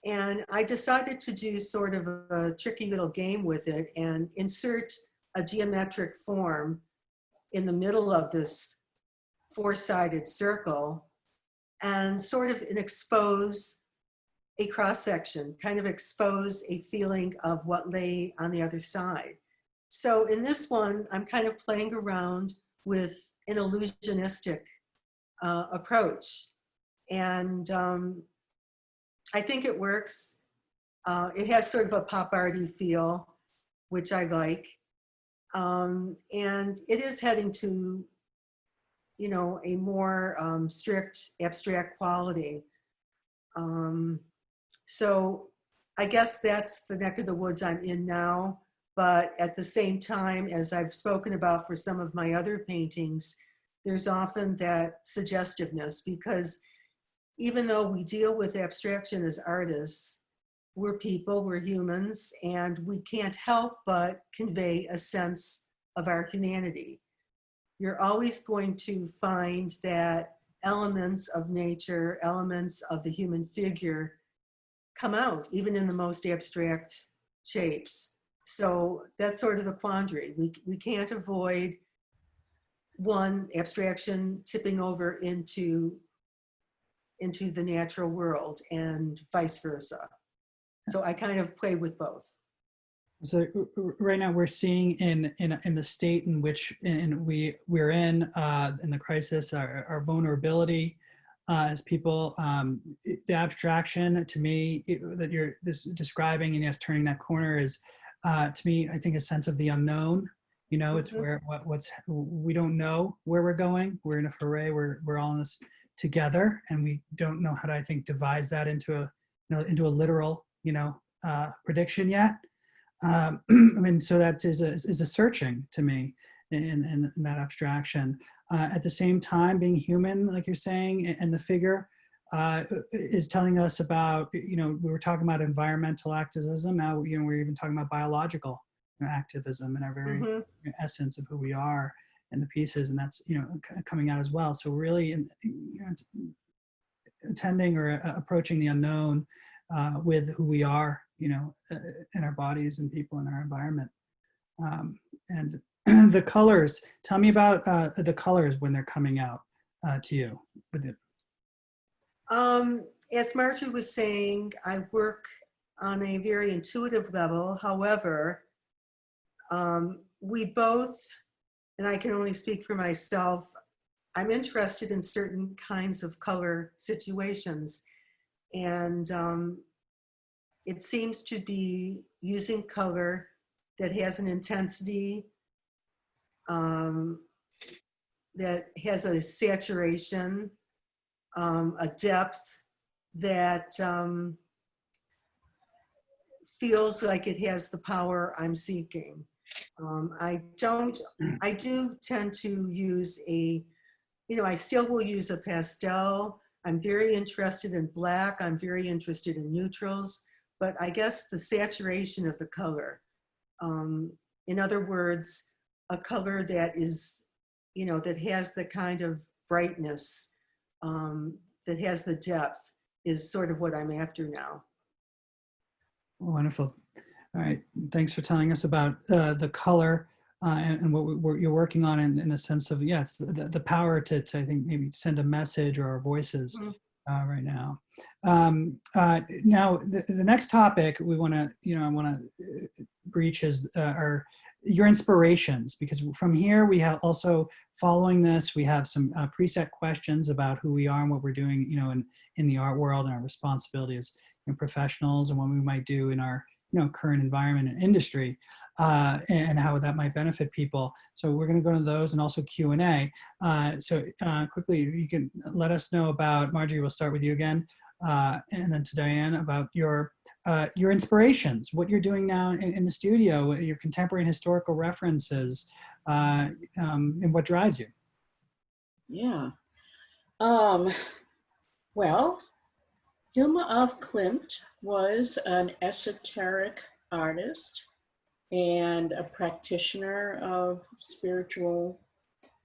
And I decided to do sort of a tricky little game with it and insert a geometric form in the middle of this 4-sided circle, and sort of expose a cross-section, kind of expose a feeling of what lay on the other side. So in this one, I'm kind of playing around with an illusionistic approach. And I think it works. It has sort of a pop arty feel, which I like. And it is heading to, you know, a more strict abstract quality. So I guess that's the neck of the woods I'm in now. But at the same time, as I've spoken about for some of my other paintings, there's often that suggestiveness, because even though we deal with abstraction as artists, we're people, we're humans, and we can't help but convey a sense of our humanity. You're always going to find that elements of nature, elements of the human figure come out, even in the most abstract shapes. So that's sort of the quandary. We can't avoid one abstraction tipping over into the natural world and vice versa. So I kind of play with both.
So right now we're seeing in the state in which we're in the crisis, our vulnerability as people, the abstraction to me that you're describing, and yes, turning that corner is to me, I think, a sense of the unknown. You know, it's where we don't know where we're going. We're in a foray. We're all in this together, and we don't know how to, I think, devise that into a literal, prediction yet. I mean, so that is a searching to me in that abstraction. At the same time, being human, like you're saying, and the figure, is telling us about, we were talking about environmental activism. Now, we're even talking about biological activism and our very essence of who we are and the pieces, and that's, coming out as well. So really, attending or approaching the unknown with who we are, in our bodies and people in our environment. And the colors, tell me about the colors when they're coming out to you.
As Marjorie was saying, I work on a very intuitive level. However, we both, and I can only speak for myself, I'm interested in certain kinds of color situations. And it seems to be using color that has an intensity, that has a saturation, a depth that feels like it has the power I'm seeking. I do tend to use I still will use a pastel. I'm very interested in black. I'm very interested in neutrals, but I guess the saturation of the color. In other words, a color that is, that has the kind of brightness, that has the depth, is sort of what I'm after now.
Wonderful. All right. Thanks for telling us about the color and what you're working on in a sense of, yes, the power to I think maybe send a message or our voices right now. Now, the next topic we want to, I want to breach is your inspirations, because from here we have also, following this, we have some preset questions about who we are and what we're doing, in the art world, and our responsibility as professionals, and what we might do in our current environment and industry, and how that might benefit people. So we're going to go to those, and also Q&A. So quickly, you can let us know about, Marjorie, we'll start with you again, and then to Diane, about your inspirations, what you're doing now in the studio, your contemporary and historical references, and what drives you.
Yeah. Well, Hilma af Klint was an esoteric artist and a practitioner of spiritual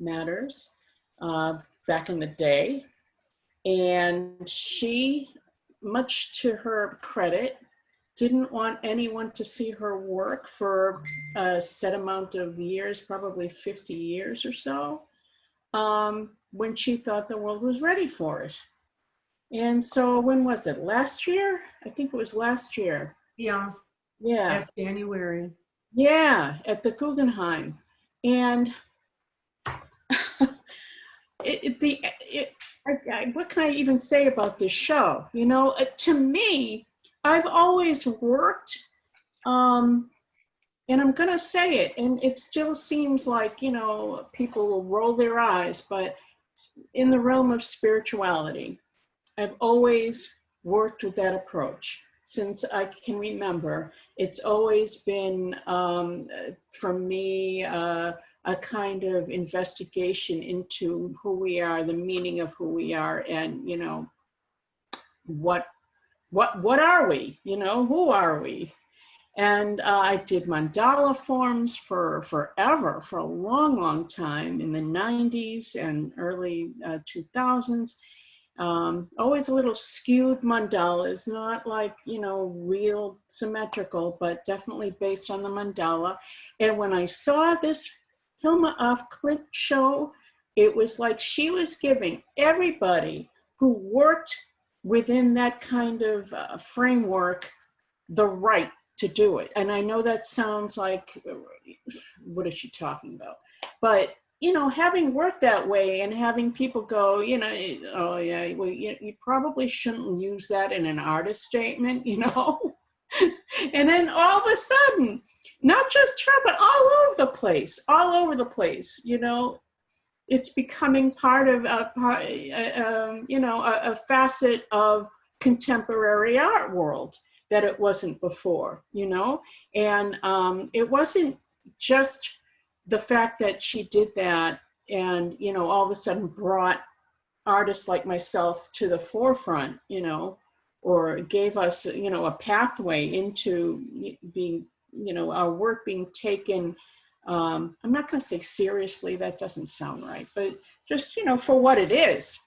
matters back in the day. And she, much to her credit, didn't want anyone to see her work for a set amount of years, probably 50 years or so, when she thought the world was ready for it. And so when was it? Last year? I think it was last year.
Yeah.
Yeah.
Last January.
Yeah, at the Guggenheim. And what can I even say about this show? To me, I've always worked, and I'm going to say it, and it still seems like, people will roll their eyes, but in the realm of spirituality, I've always worked with that approach. Since I can remember, it's always been, for me, a kind of investigation into who we are, the meaning of who we are, and, what are we? Who are we? And I did mandala forms for forever, for a long, long time, in the 90s and early 2000s. Always a little skewed mandalas, not like, real symmetrical, but definitely based on the mandala. And when I saw this Hilma af Klint show, it was like she was giving everybody who worked within that kind of framework the right to do it. And I know that sounds like, what is she talking about? But having worked that way and having people go, oh yeah, well, you probably shouldn't use that in an artist statement, And then all of a sudden, not just her, but all over the place, it's becoming part of a facet of contemporary art world that it wasn't before, and it wasn't just the fact that she did that and, all of a sudden brought artists like myself to the forefront, you know, or gave us, you know, a pathway into being, you know, our work being taken, I'm not going to say seriously, that doesn't sound right, but just, you know, for what it is,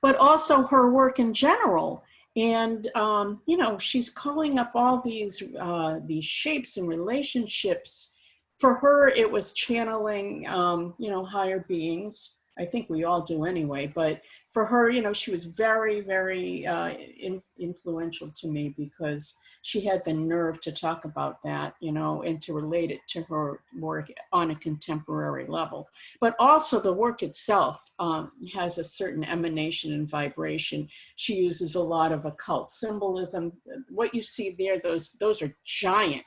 but also her work in general. And, you know, she's calling up all these shapes and relationships. For her, it was channeling, you know, higher beings. I think we all do anyway, but for her, you know, she was very, very influential to me because she had the nerve to talk about that, you know, and to relate it to her work on a contemporary level. But also the work itself has a certain emanation and vibration. She uses a lot of occult symbolism. What you see there, those are giant.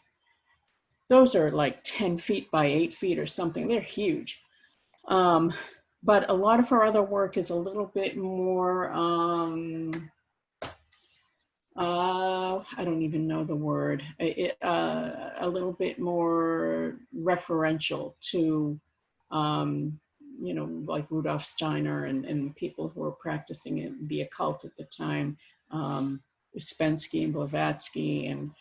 Those are like 10 feet by 8 feet or something. They're huge. But a lot of her other work is a little bit more, I don't even know the word, a little bit more referential to, you know, like Rudolf Steiner and people who were practicing the occult at the time, Uspensky and Blavatsky, and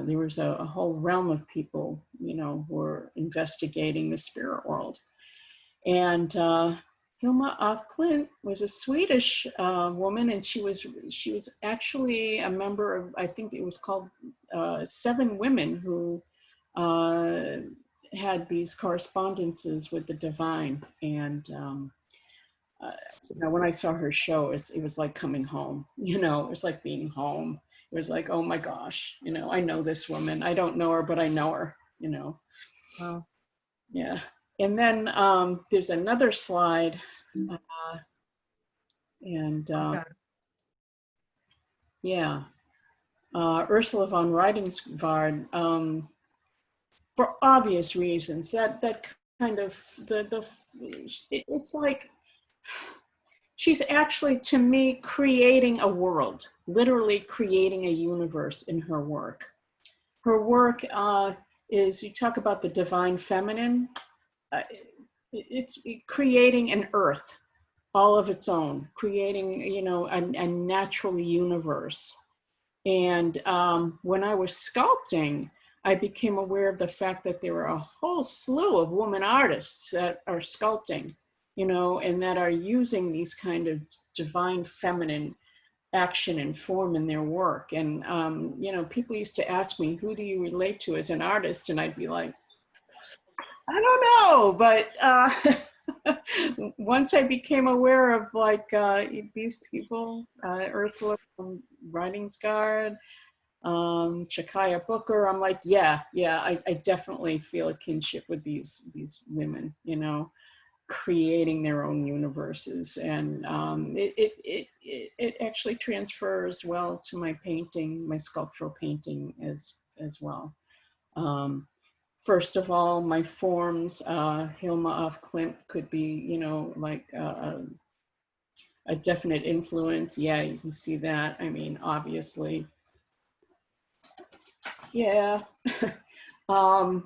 there was a whole realm of people, you know, who were investigating the spirit world. And Hilma af Klint was a Swedish woman, and she was actually a member of, I think it was called 7 Women who had these correspondences with the divine. And you know, when I saw her show, it was like coming home. You know, it was like being home. It was like, oh my gosh, you know, I know this woman. I don't know her, but I know her. You know.
Wow.
Yeah. And then there's another slide, and
Okay.
yeah, Ursula von Rijtenswaard, for obvious reasons, that kind of it's like she's actually, to me, creating a world, literally creating a universe in her work. Her work is, you talk about the divine feminine. It's creating an earth all of its own, creating, you know, a natural universe. And when I was sculpting, I became aware of the fact that there were a whole slew of women artists that are sculpting, you know, and that are using these kind of divine feminine action and form in their work. And, you know, people used to ask me, who do you relate to as an artist? And I'd be like, I don't know, but once I became aware of like these people, Ursula from Rijtenswaard, Chakaya Booker, I'm like, yeah, I definitely feel a kinship with these women, you know, creating their own universes. And it actually transfers well to my painting, my sculptural painting as well. First of all, my forms, Hilma af Klint could be, you know, like a definite influence. Yeah, you can see that. I mean, obviously. Yeah. And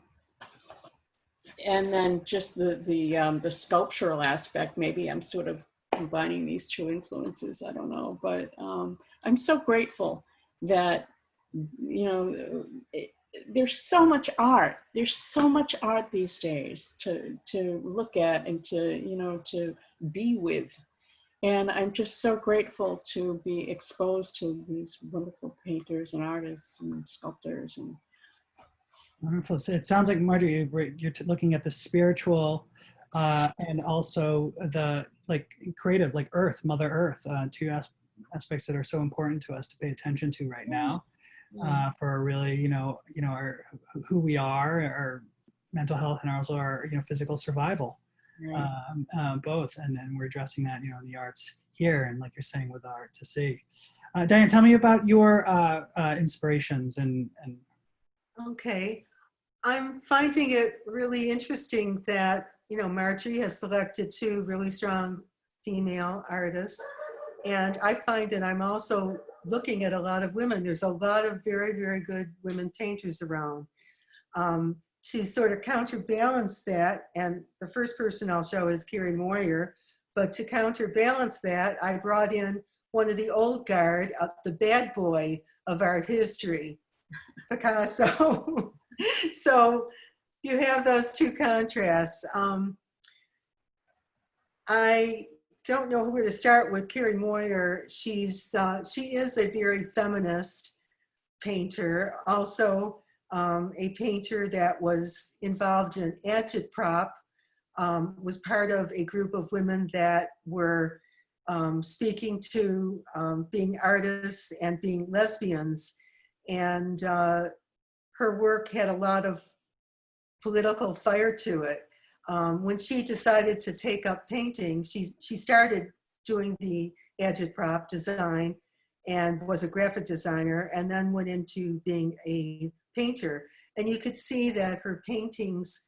then just the sculptural aspect, maybe I'm sort of combining these 2 influences, I don't know. But I'm so grateful that, you know, there's so much art. There's so much art these days to look at and to, you know, to be with. And I'm just so grateful to be exposed to these wonderful painters and artists and sculptors. And
wonderful. So it sounds like, Marjorie, you're looking at the spiritual and also the like creative, like Earth, Mother Earth, 2 aspects that are so important to us to pay attention to right now. For really, you know, our, who we are, our mental health, and also our, you know, physical survival, both. And we're addressing that, you know, in the arts here, and like you're saying, with art to see. Diane, tell me about your inspirations and.
Okay, I'm finding it really interesting that, you know, Marjorie has selected 2 really strong female artists, and I find that I'm also looking at a lot of women. There's a lot of very, very good women painters around. To sort of counterbalance that, and the first person I'll show is Carrie Moyer, But to counterbalance that, I brought in one of the old guard, the bad boy of art history, Picasso. So you have those two contrasts. I don't know where to start with Kaye Moyer. She is a very feminist painter, also a painter that was involved in agitprop, was part of a group of women that were speaking to being artists and being lesbians. And her work had a lot of political fire to it. When she decided to take up painting, she started doing the agitprop design and was a graphic designer, and then went into being a painter. And you could see that her paintings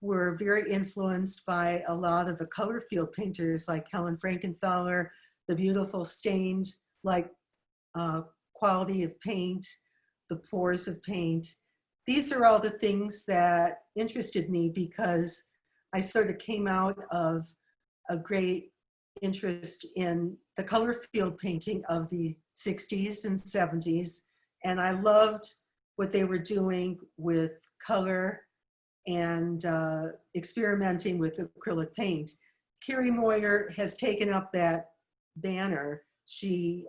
were very influenced by a lot of the color field painters like Helen Frankenthaler, the beautiful stained like quality of paint, the pores of paint. These are all the things that interested me because I sort of came out of a great interest in the color field painting of the 60s and 70s. And I loved what they were doing with color and experimenting with acrylic paint. Kaye Moyer has taken up that banner. She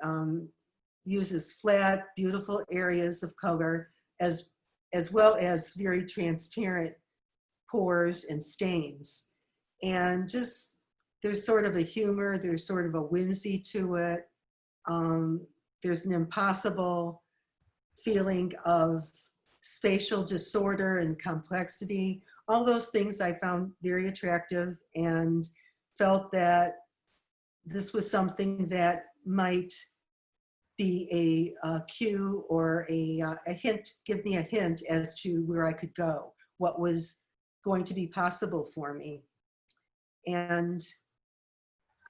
uses flat, beautiful areas of color as well as very transparent pores and stains. And just, there's sort of a humor, there's sort of a whimsy to it. There's an impossible feeling of spatial disorder and complexity. All those things I found very attractive and felt that this was something that might be a cue or a hint, give me a hint as to where I could go, what was going to be possible for me. And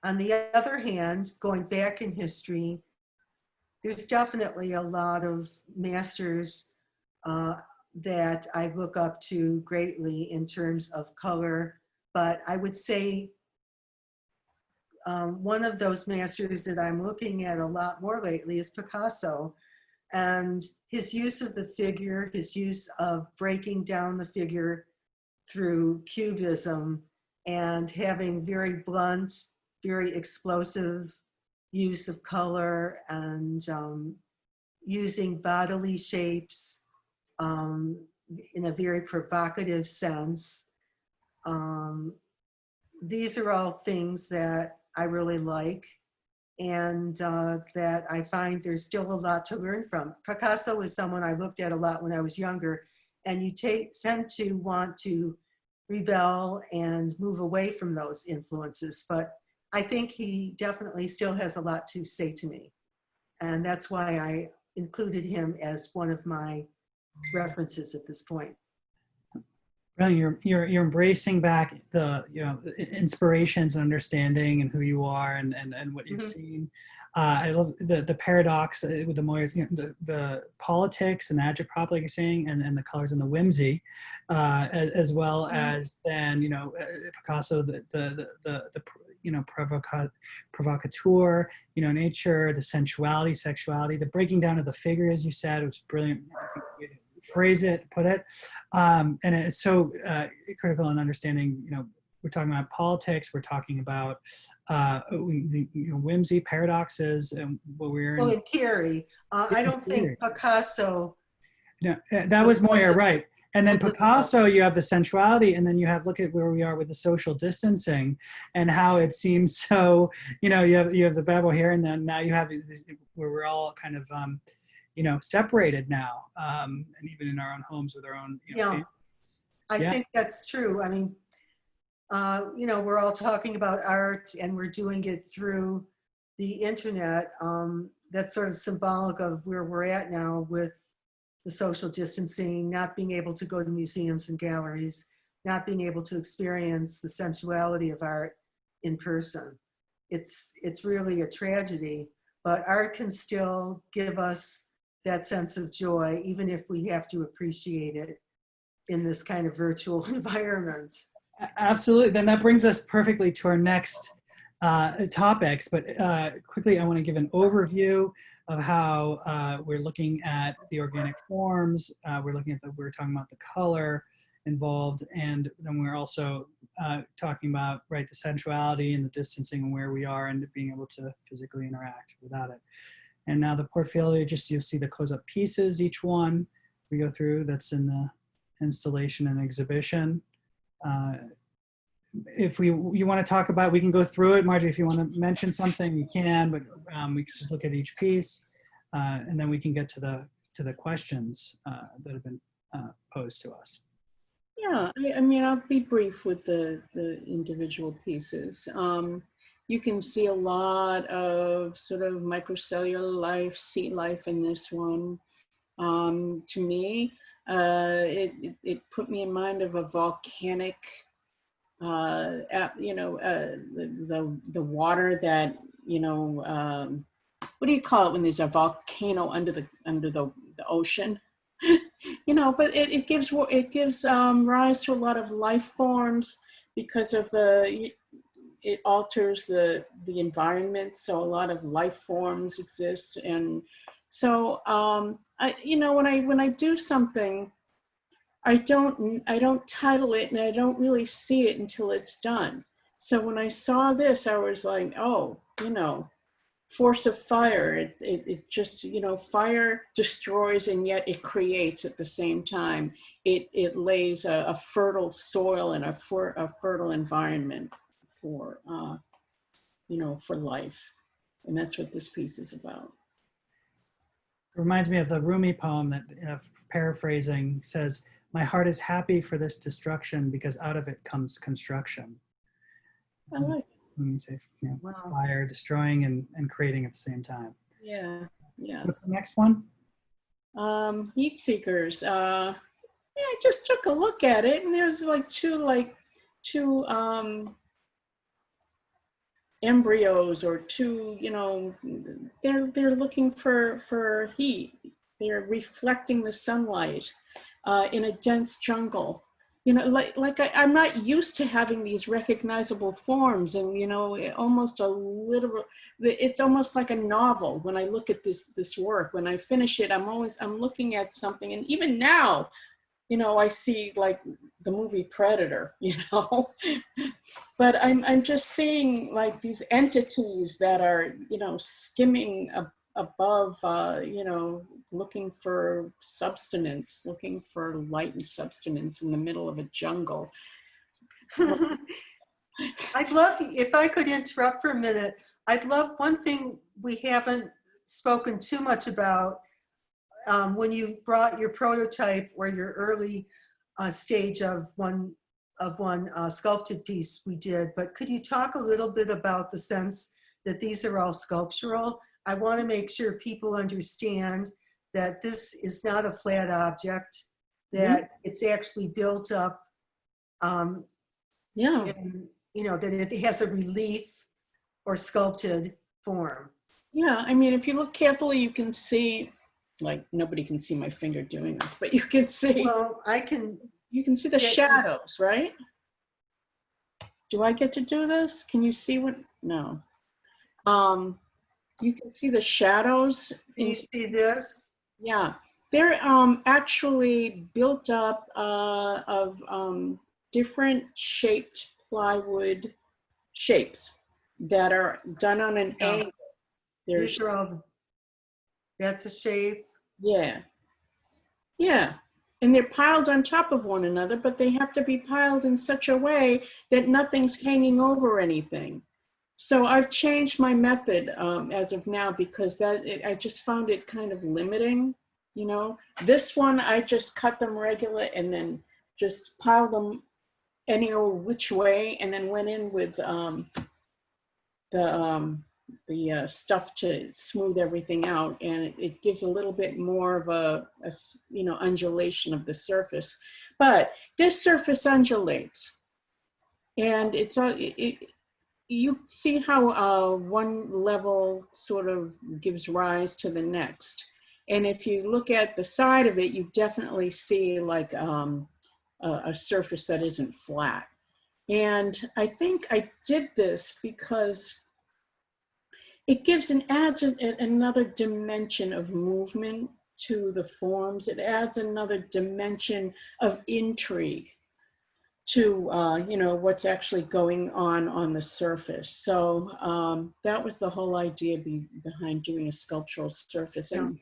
on the other hand, going back in history, there's definitely a lot of masters that I look up to greatly in terms of color, but I would say one of those masters that I'm looking at a lot more lately is Picasso, and his use of the figure, his use of breaking down the figure through cubism and having very blunt, very explosive use of color and using bodily shapes in a very provocative sense. These are all things that I really like and that I find there's still a lot to learn from. Picasso is someone I looked at a lot when I was younger, and you tend to want to rebel and move away from those influences, but I think he definitely still has a lot to say to me. And that's why I included him as one of my references at this point.
Brilliant. You're embracing back the inspirations and understanding and who you are and what you've seen. I love the paradox with the Moyers, the politics and the agitprop, like you're saying, and the colors and the whimsy, as well as then Picasso, the provocateur, nature, the sensuality, sexuality, the breaking down of the figure, as you said, it was brilliant. I think the way to phrase it, put it, and it's so critical in understanding. We're talking about politics. We're talking about whimsy, paradoxes, and what we're.
Well, in Kaye, I don't think Picasso.
No, that was Moyer, right? And then Picasso, you have the sensuality, and then look at where we are with the social distancing, and how it seems so. You have the Babel here, and then now you have where we're all kind of separated now, and even in our own homes with our own.
I think that's true. I mean, we're all talking about art, and we're doing it through the internet. That's sort of symbolic of where we're at now with the social distancing, not being able to go to museums and galleries, not being able to experience the sensuality of art in person. It's really a tragedy, but art can still give us that sense of joy, even if we have to appreciate it in this kind of virtual environment.
Absolutely. Then that brings us perfectly to our next topics, but quickly I want to give an overview of how we're looking at the organic forms. We're talking about the color involved, and then we're also talking about, right, the sensuality and the distancing and where we are and being able to physically interact without it. And now the portfolio, you'll see the close-up pieces, each one we go through, that's in the installation and exhibition. If you want to talk about, we can go through it. Marjorie, if you want to mention something, you can, but we can just look at each piece, and then we can get to the questions that have been posed to us.
Yeah, I mean, I'll be brief with the individual pieces. You can see a lot of sort of microcellular life, sea life in this one. To me, it put me in mind of a volcanic, the water that, what do you call it when there's a volcano under the ocean? But it gives rise to a lot of life forms because of it alters the environment, so a lot of life forms exist. And so when I do something, I don't title it, and I don't really see it until it's done. So when I saw this, I was like, oh, force of fire. It just, fire destroys and yet it creates at the same time. It lays a fertile soil and a fertile environment for, for life. And that's what this piece is about.
It reminds me of the Rumi poem that, paraphrasing, says, "My heart is happy for this destruction because out of it comes construction."
I like it.
When you say,
Wow.
fire, destroying and creating at the same time.
Yeah.
What's the next one?
Heat seekers. I just took a look at it, and there's two embryos or two, they're looking for heat. They're reflecting the sunlight in a dense jungle. I'm not used to having these recognizable forms, and it's almost like a novel when I look at this work. When I finish it, I'm looking at something, and even now, I see like the movie Predator, but I'm just seeing like these entities that are, skimming above, looking for substance, looking for light and substance in the middle of a jungle.
I'd love, if I could interrupt for a minute, I'd love one thing we haven't spoken too much about when you brought your prototype or your early stage of one sculpted piece we did, but could you talk a little bit about the sense that these are all sculptural? I want to make sure people understand that this is not a flat object, that it's actually built up, and, that it has a relief or sculpted form.
Yeah, I mean, if you look carefully, you can see, like, nobody can see my finger doing this, but you can see.
Well,
you can see the shadows, right? Do I get to do this? Can you see what? No. You can see the shadows.
Can you see this?
Yeah, they're actually built up of different shaped plywood shapes that are done on an angle.
These are all, that's a shape.
Yeah. And they're piled on top of one another, but they have to be piled in such a way that nothing's hanging over anything. So I've changed my method as of now because I just found it kind of limiting, This one, I just cut them regular and then just piled them any old which way, and then went in with the stuff to smooth everything out, and it gives a little bit more of a undulation of the surface. But this surface undulates, and you see how one level sort of gives rise to the next. And if you look at the side of it, you definitely see like a surface that isn't flat. And I think I did this because it gives and adds another dimension of movement to the forms. It adds another dimension of intrigue to what's actually going on the surface. So that was the whole idea behind doing a sculptural surface. And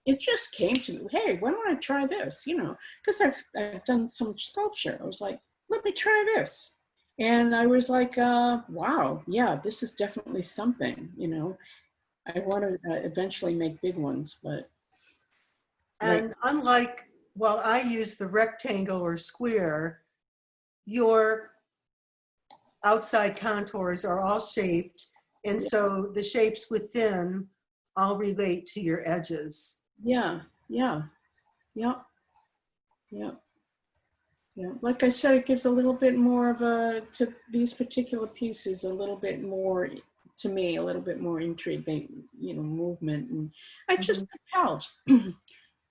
it just came to me, hey, why don't I try this? Because I've done some sculpture. I was like, let me try this. And I was like, wow, yeah, this is definitely something. I want to eventually make big ones, but.
And unlike, well, I use the rectangle or square, your outside contours are all shaped. And so the shapes within all relate to your edges.
Yeah. Like I said, it gives a little bit more of to these particular pieces, a little bit more, to me, a little bit more intrigue, movement. And I just compelled.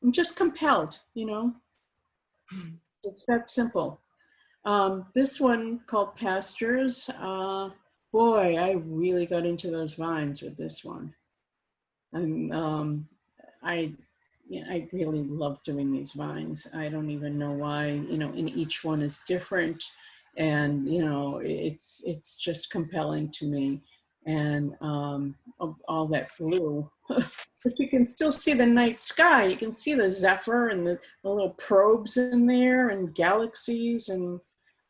I'm just compelled, It's that simple. This one called Pastures, boy, I really got into those vines with this one. I really love doing these vines. I don't even know why, and each one is different, and it's just compelling to me. And all that blue, but you can still see the night sky. You can see the zephyr and the little probes in there and galaxies. And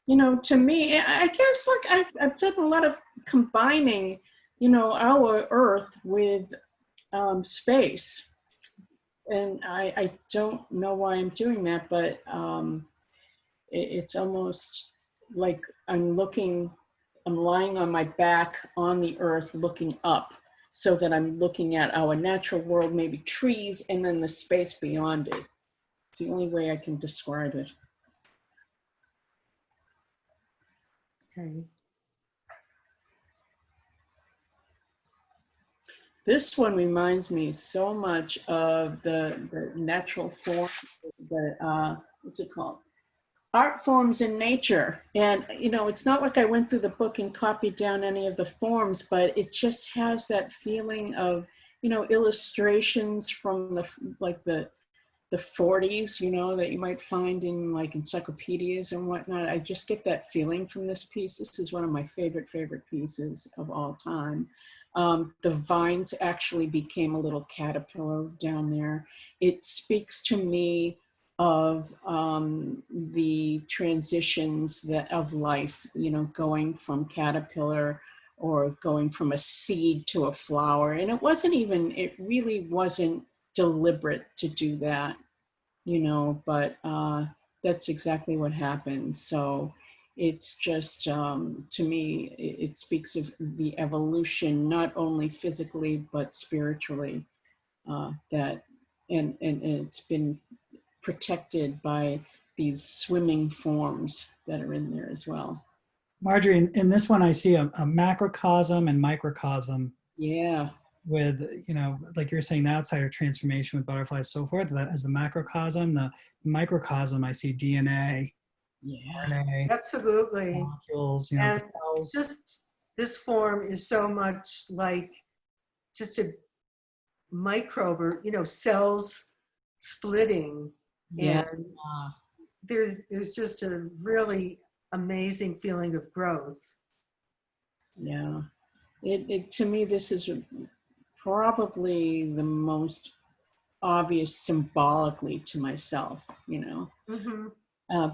to me, I guess like I've done a lot of combining, our Earth with space. And I don't know why I'm doing that, but it's almost like I'm lying on my back on the earth looking up, so that I'm looking at our natural world, maybe trees, and then the space beyond it. It's the only way I can describe it.
Okay.
This one reminds me so much of the natural form, what's it called? Art forms in nature. And, it's not like I went through the book and copied down any of the forms, but it just has that feeling of, illustrations from the 40s, that you might find in like encyclopedias and whatnot. I just get that feeling from this piece. This is one of my favorite pieces of all time. The vines actually became a little caterpillar down there. It speaks to me of the transitions of life, going from caterpillar or going from a seed to a flower. And it really wasn't deliberate to do that, but that's exactly what happened. So it's just, to me, it speaks of the evolution, not only physically, but spiritually, and it's been protected by these swimming forms that are in there as well.
Marjorie, in this one, I see a macrocosm and microcosm.
Yeah.
With, like you're saying, the outsider transformation with butterflies, so forth. That as the macrocosm, the microcosm, I see DNA, RNA,
Absolutely.
molecules,
And
cells.
this form is so much like just a microbe, or, cells splitting.
Yeah.
And there's just a really amazing feeling of growth.
Yeah. It to me, this is probably the most obvious symbolically to myself,
Mm-hmm.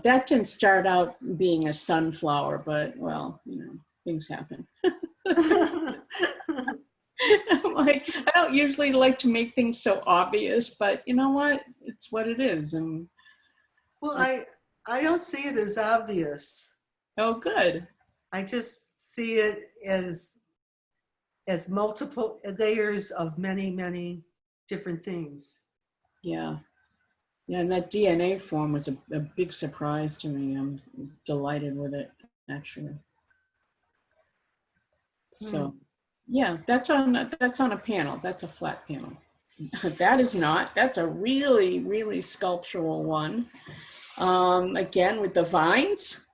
That didn't start out being a sunflower, but well, things happen. I don't usually like to make things so obvious, but you know what? It's what it is. And
Well, I don't see it as obvious.
oh, good.
I just see it as multiple layers of many, many different things.
Yeah. Yeah, and that DNA form was a big surprise to me. I'm delighted with it, actually. So, yeah, that's on a panel. That's a flat panel. That is not. That's a really, really sculptural one. Again, with the vines.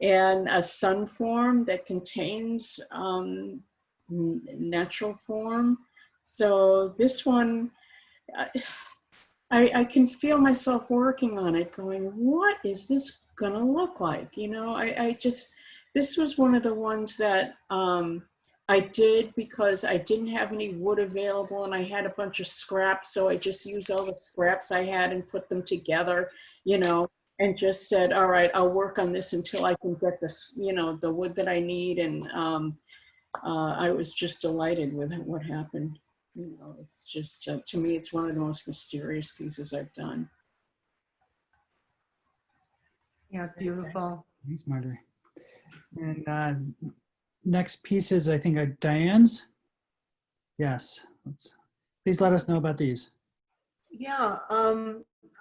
and a sun form that contains natural form. So this one, I can feel myself working on it going, what is this gonna look like? You know, this was one of the ones that I did because I didn't have any wood available and I had a bunch of scraps. So I just used all the scraps I had and put them together, you know, and just said, all right, I'll work on this until I can get this, you know, the wood that I need. And I was just delighted with what happened. You know, it's just, to me, it's one of the most mysterious pieces I've done.
Yeah, beautiful.
Thanks, Marjorie. And next piece is, I think, Diane's. Yes. Please let us know about these.
Yeah,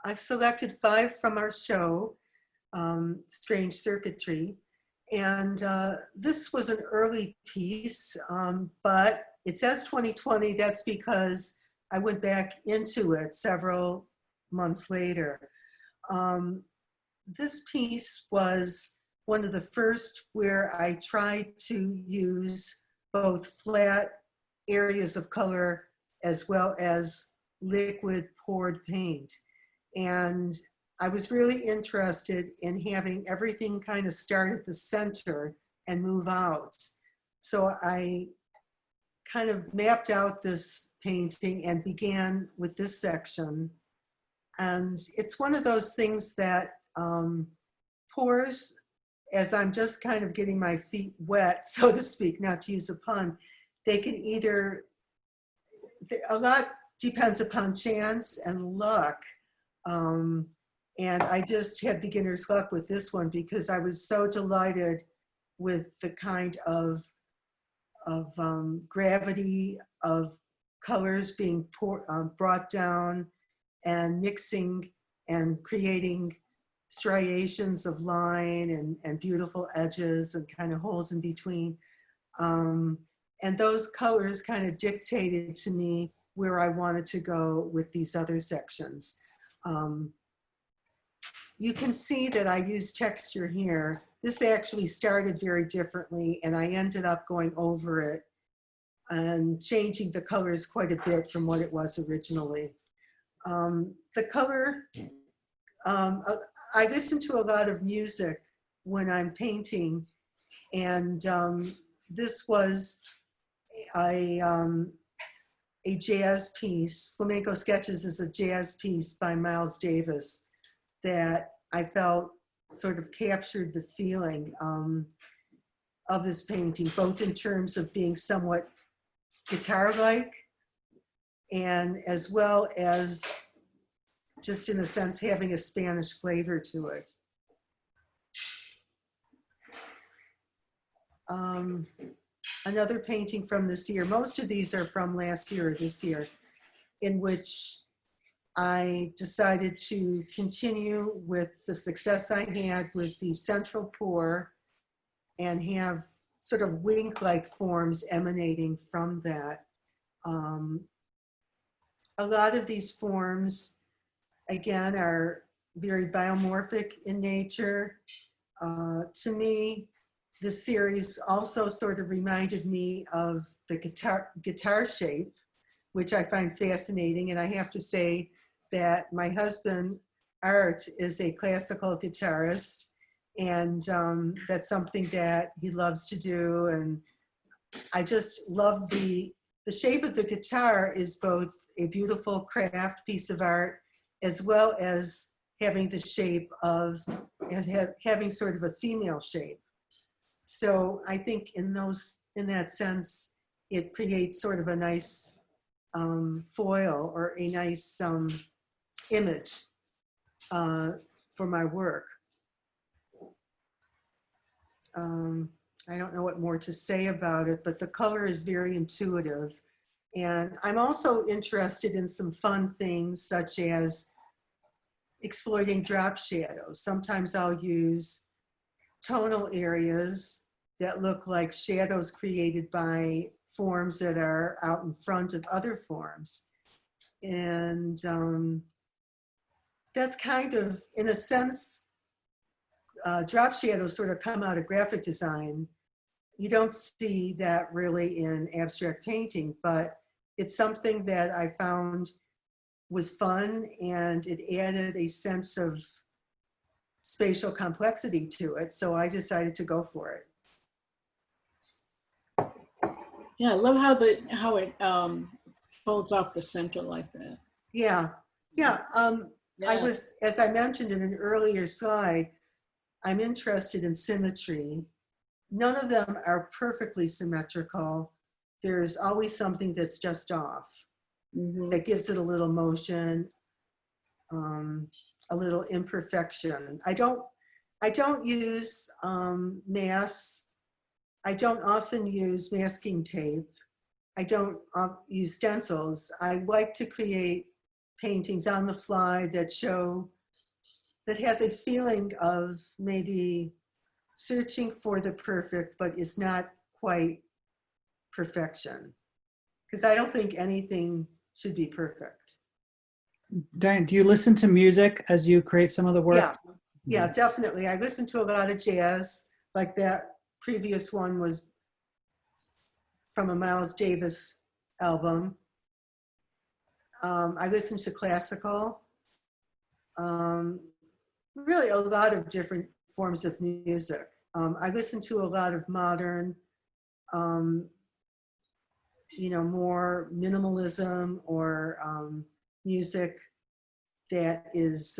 I've selected 5 from our show, Strange Circuitry. And this was an early piece, but it says 2020. That's because I went back into it several months later. This piece was one of the first where I tried to use both flat areas of color as well as liquid poured paint. And I was really interested in having everything kind of start at the center and move out. So I kind of mapped out this painting and began with this section. And it's one of those things that pours, as I'm just kind of getting my feet wet, so to speak, not to use a pun, they can either, a lot depends upon chance and luck. And I just had beginner's luck with this one because I was so delighted with the kind of gravity of colors being brought down and mixing and creating striations of line and beautiful edges and kind of holes in between. And those colors kind of dictated to me where I wanted to go with these other sections. You can see that I use texture here. This actually started very differently and I ended up going over it and changing the colors quite a bit from what it was originally. The color, I listen to a lot of music when I'm painting, and this was a jazz piece. Flamenco Sketches is a jazz piece by Miles Davis that I felt sort of captured the feeling of this painting, both in terms of being somewhat guitar-like and as well as just in a sense having a Spanish flavor to it. Another painting from this year, most of these are from last year or this year, in which I decided to continue with the success I had with the central pour and have sort of wink-like forms emanating from that. A lot of these forms, again, are very biomorphic in nature. To me, this series also sort of reminded me of the guitar shape, which I find fascinating. And I have to say that my husband, Art, is a classical guitarist, and that's something that he loves to do. And I just love the shape of the guitar is both a beautiful craft piece of art, as well as having the shape of, having sort of a female shape. So I think in that sense, it creates sort of a nice foil or a nice image for my work. I don't know what more to say about it, but the color is very intuitive. And I'm also interested in some fun things such as exploiting drop shadows. Sometimes I'll use tonal areas that look like shadows created by forms that are out in front of other forms. And that's kind of, in a sense, drop shadows sort of come out of graphic design. You don't see that really in abstract painting, but it's something that I found was fun, and it added a sense of spatial complexity to it. So I decided to go for it.
Yeah, I love how it folds off the center like that.
Yeah, yeah. I
Yeah.
was, as I mentioned in an earlier slide, I'm interested in symmetry. None of them are perfectly symmetrical. There's always something that's just off
Mhm.
that gives it a little motion, a little imperfection. I don't use masks. I don't often use masking tape. I don't use stencils. I like to create paintings on the fly that has a feeling of maybe searching for the perfect, but is not quite perfection. Because I don't think anything should be perfect.
Diane, do you listen to music as you create some of the work?
Yeah, definitely. I listen to a lot of jazz, like that previous one was from a Miles Davis album. I listen to classical, really a lot of different forms of music. I listen to a lot of modern, more minimalism or music that is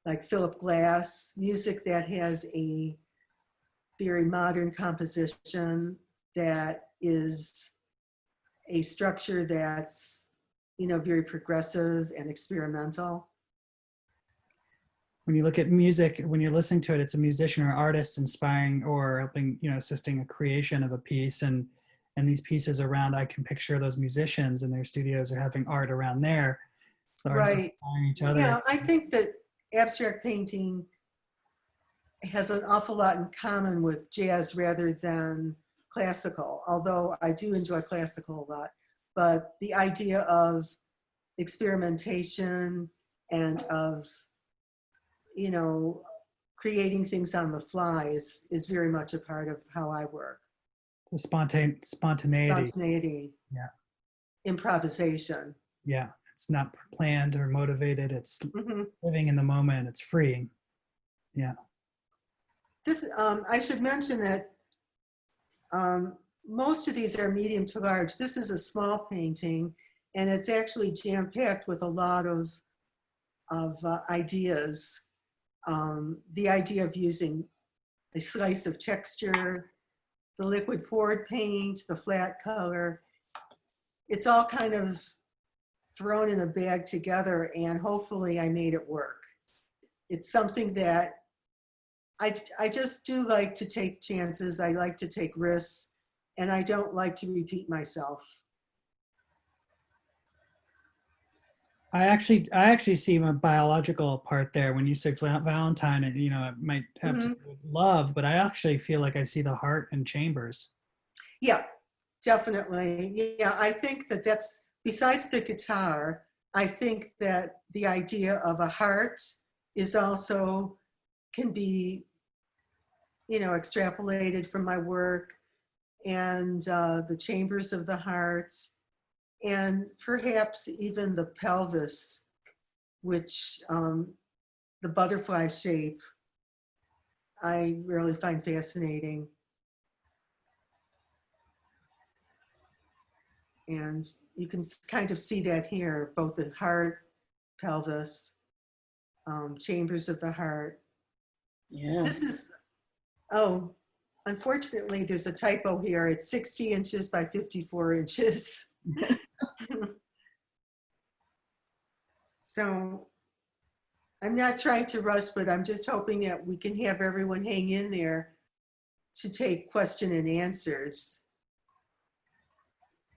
like Philip Glass, music that has a very modern composition, that is a structure that's, very progressive and experimental.
When you look at music, when you're listening to it, it's a musician or artist inspiring or helping, assisting a creation of a piece. And these pieces around, I can picture those musicians in their studios are having art around there. So the artists
Right.
inspiring each other.
Yeah, I think that abstract painting has an awful lot in common with jazz rather than classical, although I do enjoy classical a lot. But the idea of experimentation and of, creating things on the fly is very much a part of how I work.
The spontaneity.
Spontaneity.
Yeah.
Improvisation.
Yeah. It's not planned or motivated. It's
Mm-hmm.
living in the moment. It's freeing. Yeah.
This, I should mention that most of these are medium to large. This is a small painting, and it's actually jam-packed with a lot of ideas. The idea of using a slice of texture, the liquid poured paint, the flat color. It's all kind of thrown in a bag together, and hopefully I made it work. It's something that I just do like to take chances. I like to take risks, and I don't like to repeat myself.
I actually see my biological part there when you say Valentine, and it might have to do with love, but I actually feel like I see the heart and chambers.
Yeah, definitely. Yeah, I think that that's, besides the guitar, I think that the idea of a heart is also, can be, extrapolated from my work, and the chambers of the hearts, and perhaps even the pelvis, which the butterfly shape, I really find fascinating. And you can kind of see that here, both the heart, pelvis, chambers of the heart.
Yeah.
This is, unfortunately, there's a typo here. It's 60 inches by 54 inches. So I'm not trying to rush, but I'm just hoping that we can have everyone hang in there to take question and answers.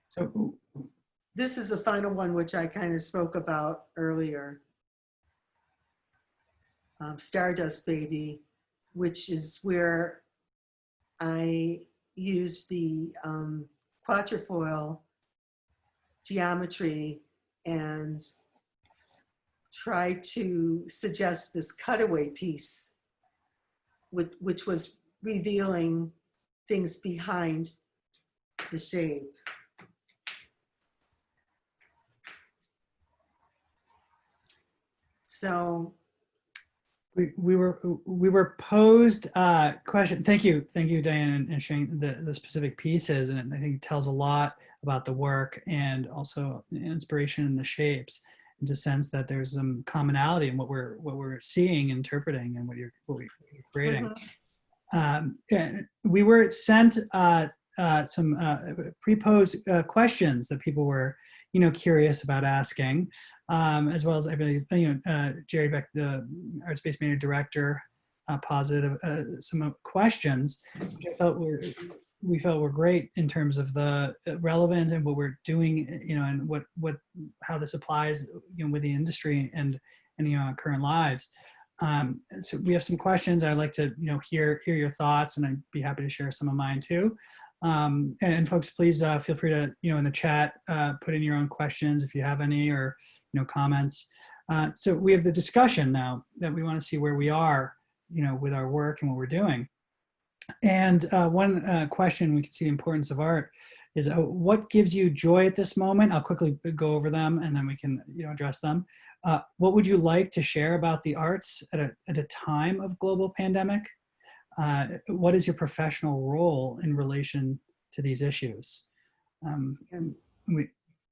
So
This is the final one, which I kind of spoke about earlier. Stardust Baby, which is where I use the quatrefoil geometry and try to suggest this cutaway piece which was revealing things behind the shape. So
we were posed question. Thank you, Diane, and sharing the specific pieces, and I think it tells a lot about the work and also inspiration in the shapes, and to sense that there's some commonality in what we're seeing, interpreting, and what you're creating. And we were sent some pre-posed questions that people were, curious about asking, as well as I believe, Jerry Beck, the Art Space Manager Director, posited some questions, which we felt were great in terms of the relevance and what we're doing, and how this applies, with the industry and our current lives. So we have some questions. I'd like to, hear your thoughts, and I'd be happy to share some of mine too. And folks, please feel free to, in the chat, put in your own questions if you have any, or, comments. So we have the discussion now that we want to see where we are, with our work and what we're doing. And one question we can see the importance of art is what gives you joy at this moment? I'll quickly go over them and then we can, address them. What would you like to share about the arts at a time of global pandemic? What is your professional role in relation to these issues?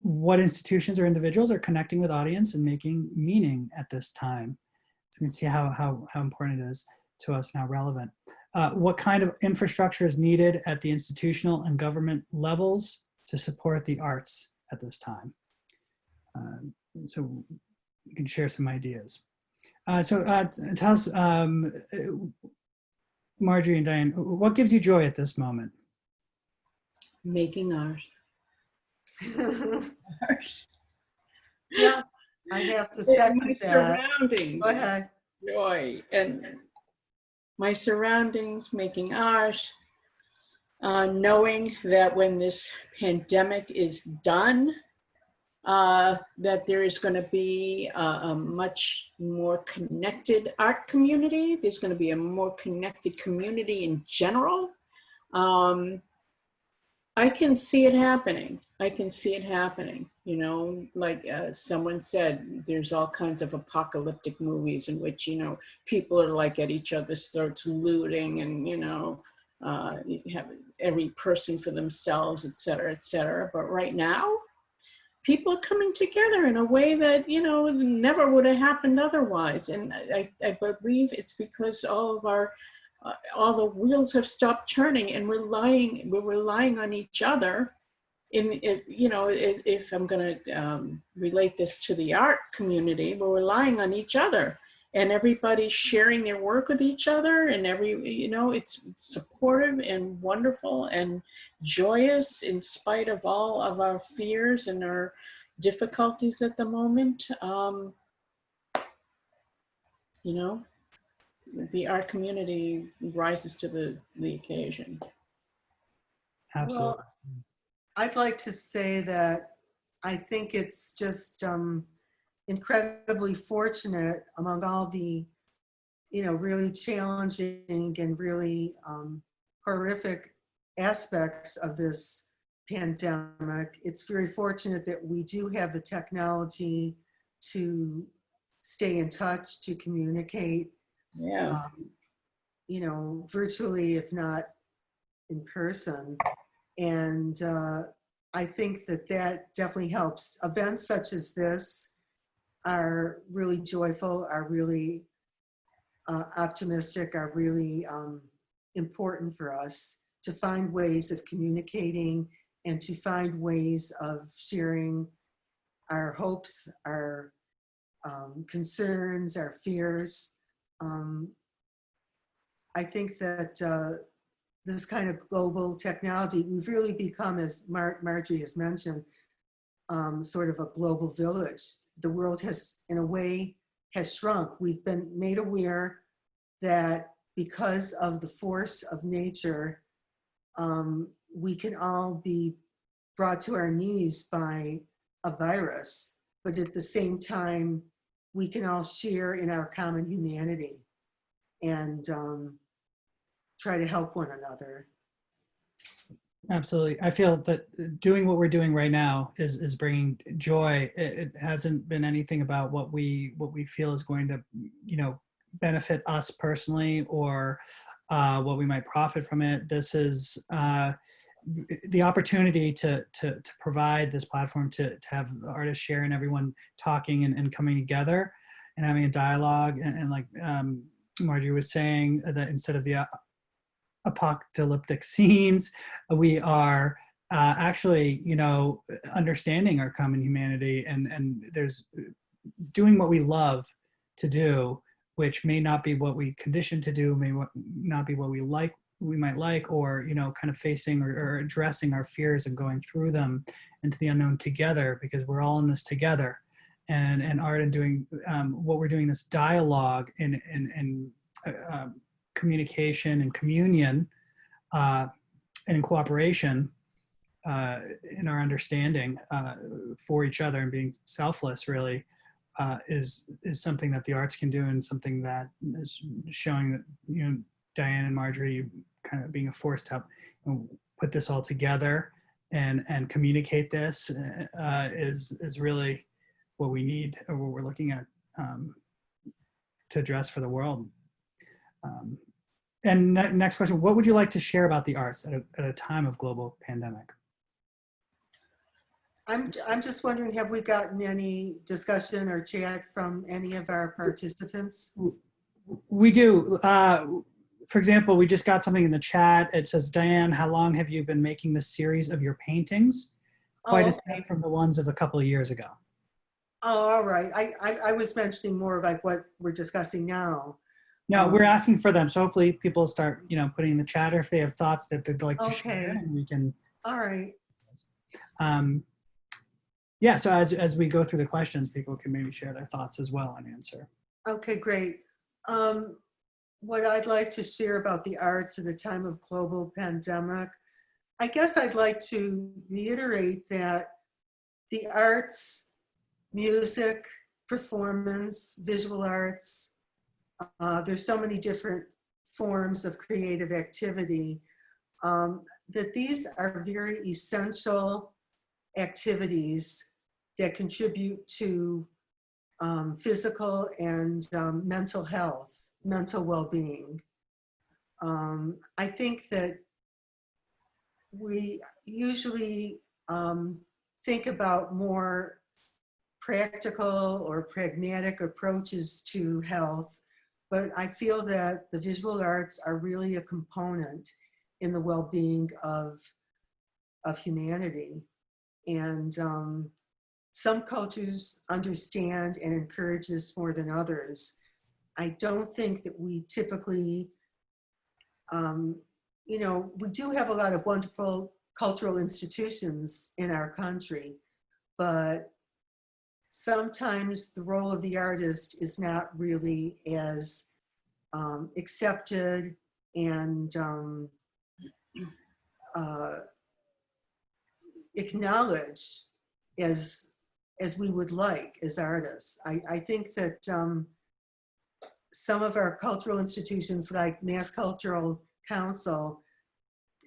What institutions or individuals are connecting with audience and making meaning at this time? So we can see how important it is to us now, relevant. What kind of infrastructure is needed at the institutional and government levels to support the arts at this time? So you can share some ideas. Tell us, Marjorie and Diane, what gives you joy at this moment?
Making art.
Yeah, I have to second that.
Surroundings.
Go ahead.
Joy and my surroundings, making art, knowing that when this pandemic is done, that there is going to be a much more connected art community. There's going to be a more connected community in general. I can see it happening. Like someone said, there's all kinds of apocalyptic movies in which, people are like at each other's throats looting and, you have every person for themselves, et cetera, et cetera. But right now, people are coming together in a way that, never would have happened otherwise. And I believe it's because all the wheels have stopped turning and we're relying on each other. If I'm going to relate this to the art community, we're relying on each other and everybody's sharing their work with each other, and it's supportive and wonderful and joyous in spite of all of our fears and our difficulties at the moment. The art community rises to the occasion.
Absolutely.
Well, I'd like to say that I think it's just incredibly fortunate among all the, really challenging and really horrific aspects of this pandemic. It's very fortunate that we do have the technology to stay in touch, to communicate, virtually, if not in person. And I think that definitely helps. Events such as this are really joyful, are really optimistic, are really important for us to find ways of communicating and to find ways of sharing our hopes, our concerns, our fears. I think that this kind of global technology, we've really become, as Marjorie has mentioned, sort of a global village. The world has, in a way, has shrunk. We've been made aware that because of the force of nature, we can all be brought to our knees by a virus, but at the same time, we can all share in our common humanity. And try to help one another.
Absolutely. I feel that doing what we're doing right now is bringing joy. It hasn't been anything about what we feel is going to, benefit us personally or what we might profit from it. This is the opportunity to provide this platform to have artists share and everyone talking and coming together and having a dialogue. And like Marjorie was saying, that instead of the apocalyptic scenes, we are actually, understanding our common humanity and there's doing what we love to do, which may not be what we conditioned to do, may not be what we might like, or, kind of facing or addressing our fears and going through them into the unknown together, because we're all in this together. And art and doing what we're doing, this dialogue and communication and communion and in cooperation in our understanding for each other and being selfless really is something that the arts can do, and something that is showing that, Diane and Marjorie kind of being a force to help put this all together and communicate this is really what we need, or what we're looking at to address for the world. And next question, what would you like to share about the arts at a time of global pandemic?
I'm just wondering, have we gotten any discussion or chat from any of our participants?
We do. For example, we just got something in the chat. It says, Diane, how long have you been making this series of your paintings? Quite a step from the ones of a couple of years ago.
Oh, all right. I was mentioning more like what we're discussing now.
No, we're asking for them. So hopefully people start, putting in the chat, or if they have thoughts that they'd like to share, and we can.
All right.
Yeah, so as we go through the questions, people can maybe share their thoughts as well and answer.
Okay, great. What I'd like to share about the arts at a time of global pandemic, I guess I'd like to reiterate that the arts, music, performance, visual arts, there's so many different forms of creative activity, that these are very essential activities that contribute to physical and mental health, mental well-being. I think that we usually think about more practical or pragmatic approaches to health, but I feel that the visual arts are really a component in the well-being of humanity. And some cultures understand and encourage this more than others. I don't think that we typically, we do have a lot of wonderful cultural institutions in our country, but sometimes the role of the artist is not really as accepted and acknowledged as we would like as artists. I think that some of our cultural institutions like Mass Cultural Council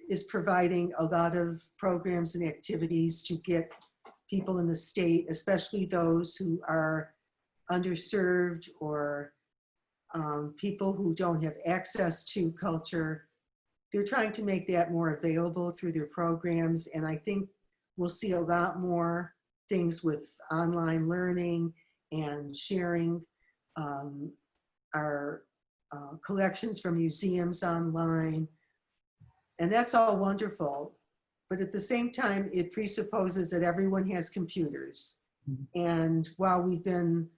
is providing a lot of programs and activities to get people in the state, especially those who are underserved or people who don't have access to culture. They're trying to make that more available through their programs, and I think we'll see a lot more things with online learning and sharing our collections from museums online. And that's all wonderful. But at the same time, it presupposes that everyone has computers. And while we've been,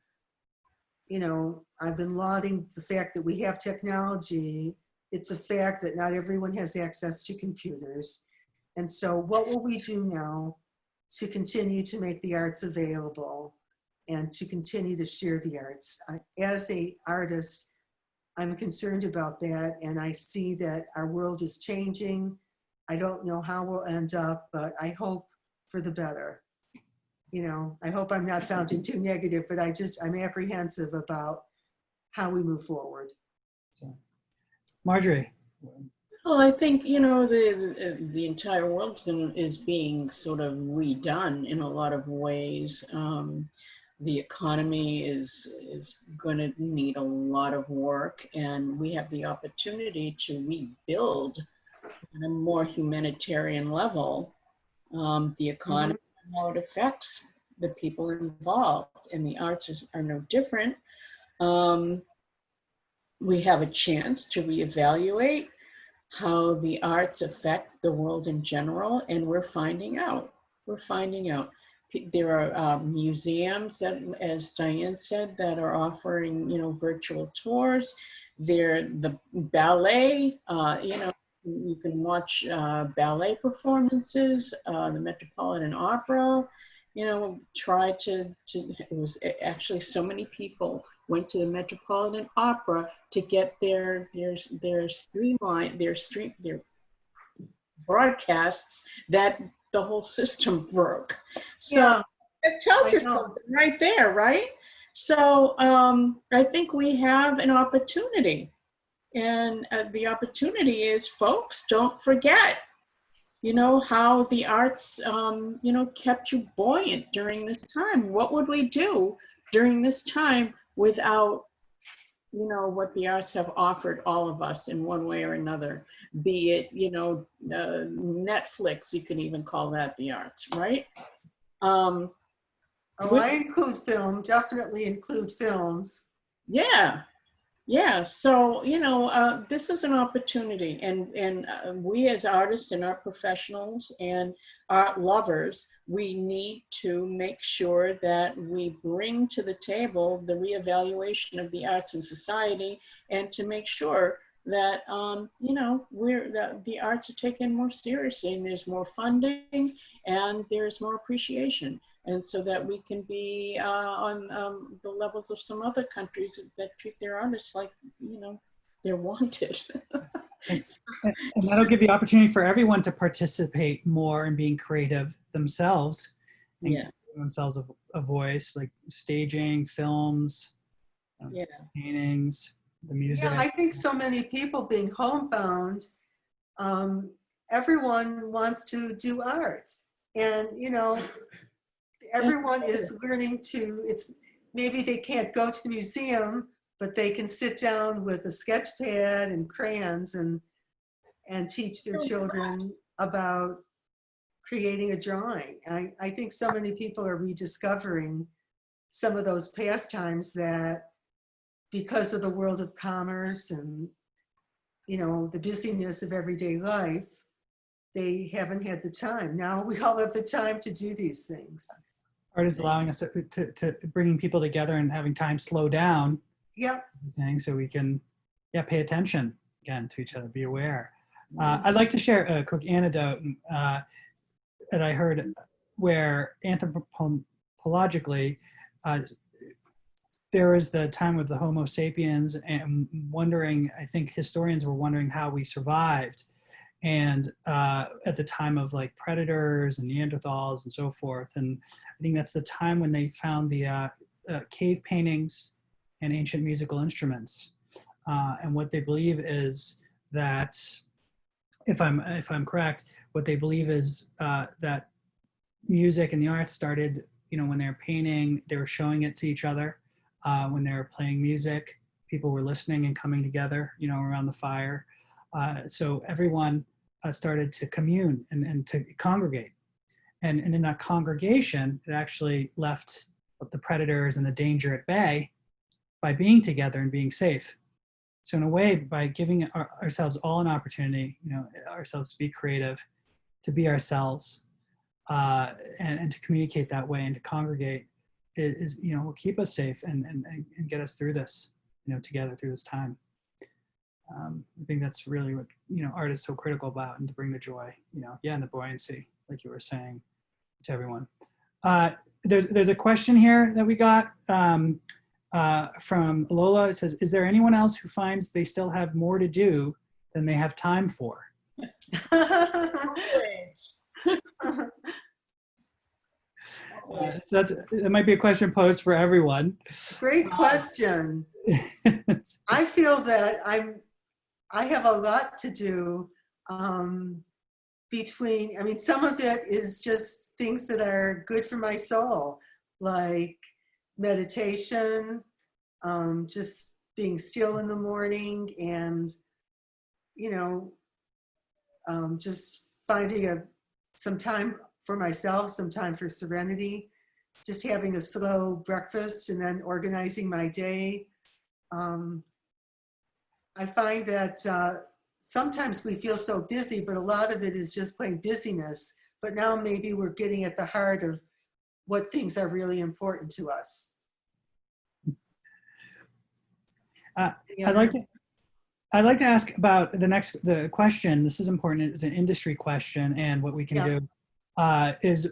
I've been lauding the fact that we have technology, it's a fact that not everyone has access to computers. And so what will we do now to continue to make the arts available and to continue to share the arts? As an artist, I'm concerned about that, and I see that our world is changing. I don't know how we'll end up, but I hope for the better. I hope I'm not sounding too negative, but I'm apprehensive about how we move forward.
So, Marjorie.
Well, I think, you know, the entire world is being sort of redone in a lot of ways. The economy is going to need a lot of work, and we have the opportunity to rebuild on a more humanitarian level the economy and how it affects the people involved. And the arts are no different. We have a chance to reevaluate how the arts affect the world in general, and we're finding out. We're finding out. There are museums that, as Diane said, that are offering, you know, virtual tours. The ballet, you know, you can watch ballet performances, the Metropolitan Opera, you know, it was actually so many people went to the Metropolitan Opera to get their broadcasts that the whole system broke. So
Yeah,
it tells
I
you
know.
something right there, right? So I think we have an opportunity, and the opportunity is, folks, don't forget, you know, how the arts, you know, kept you buoyant during this time. What would we do during this time without, you know, what the arts have offered all of us in one way or another? Be it, you know, Netflix, you can even call that the arts, right?
Oh, I include film, definitely include films.
Yeah. Yeah, so, you know, this is an opportunity, and we as artists and art professionals and art lovers, we need to make sure that we bring to the table the reevaluation of the arts in society, and to make sure that, you know, the arts are taken more seriously, and there's more funding, and there's more appreciation. And so that we can be on the levels of some other countries that treat their artists like, you know, they're wanted.
And that'll give the opportunity for everyone to participate more in being creative themselves and
Yeah.
give themselves a voice, like staging, films,
Yeah.
paintings, the music.
Yeah, I think so many people being homebound, everyone wants to do art. And, you know, everyone is learning to, maybe they can't go to the museum, but they can sit down with a sketch pad and crayons and teach their children about creating a drawing. I think so many people are rediscovering some of those pastimes that, because of the world of commerce and, you know, the busyness of everyday life, they haven't had the time. Now we all have the time to do these things.
Art is allowing us to bringing people together and having time slow down.
Yep.
So we can, pay attention again to each other, be aware. I'd like to share a quick anecdote that I heard where anthropologically, there was the time of the Homo sapiens and wondering, I think historians were wondering how we survived. And at the time of like predators and Neanderthals and so forth. And I think that's the time when they found the cave paintings and ancient musical instruments. And what they believe is that, if I'm correct, what they believe is that music and the arts started, you know, when they were painting, they were showing it to each other. When they were playing music, people were listening and coming together, you know, around the fire. So everyone started to commune and to congregate. And in that congregation, it actually left the predators and the danger at bay by being together and being safe. So in a way, by giving ourselves all an opportunity, you know, ourselves to be creative, to be ourselves, and to communicate that way and to congregate, is, you know, will keep us safe and get us through this, you know, together through this time. I think that's really what, you know, art is so critical about, and to bring the joy, you know, and the buoyancy, like you were saying, to everyone. There's a question here that we got from Lola. It says, is there anyone else who finds they still have more to do than they have time for?
Always.
So that might be a question posed for everyone.
Great question. I feel that I have a lot to do, between, I mean, some of it is just things that are good for my soul, like meditation, just being still in the morning, and, you know, just finding some time for myself, some time for serenity, just having a slow breakfast and then organizing my day. I find that sometimes we feel so busy, but a lot of it is just plain busyness. But now maybe we're getting at the heart of what things are really important to us.
I'd like to ask about the question. This is important. It's an industry question, and what we can do is,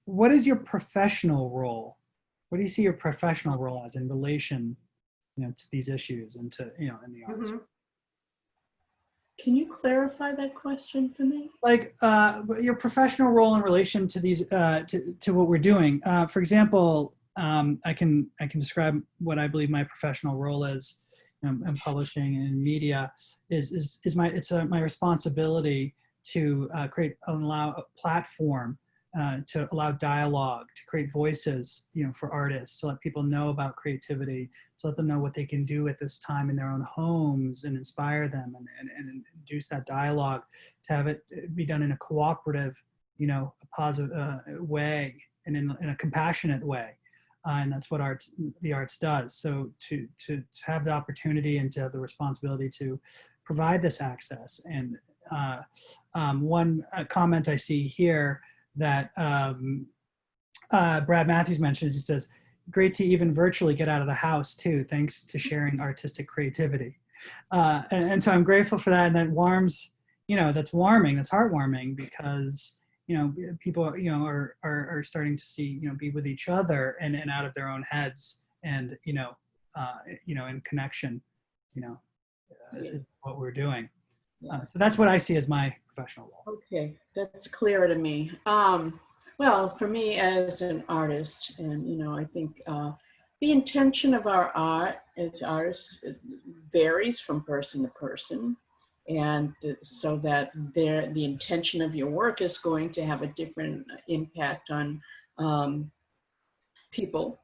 what is your professional role? What do you see your professional role as in relation, to these issues and to, in the arts?
Mhm.
Can you clarify that question for me?
Like your professional role in relation to these, to what we're doing. For example, I can describe what I believe my professional role is in publishing and in media is my responsibility to create and allow a platform, to allow dialogue, to create voices, for artists, to let people know about creativity, to let them know what they can do at this time in their own homes and inspire them and induce that dialogue, to have it be done in a cooperative, a positive way and in a compassionate way. And that's what the arts does. So to have the opportunity and to have the responsibility to provide this access. And one comment I see here that Brad Matthews mentions, he says, great to even virtually get out of the house too, thanks to sharing artistic creativity. And so I'm grateful for that. And that warms, that's warming, that's heartwarming, because people, are starting to see, be with each other and out of their own heads, and, in connection, what we're doing. So that's what I see as my professional role.
Okay, that's clear to me. Well, for me as an artist, and, I think the intention of our art as artists varies from person to person. And so that the intention of your work is going to have a different impact on people,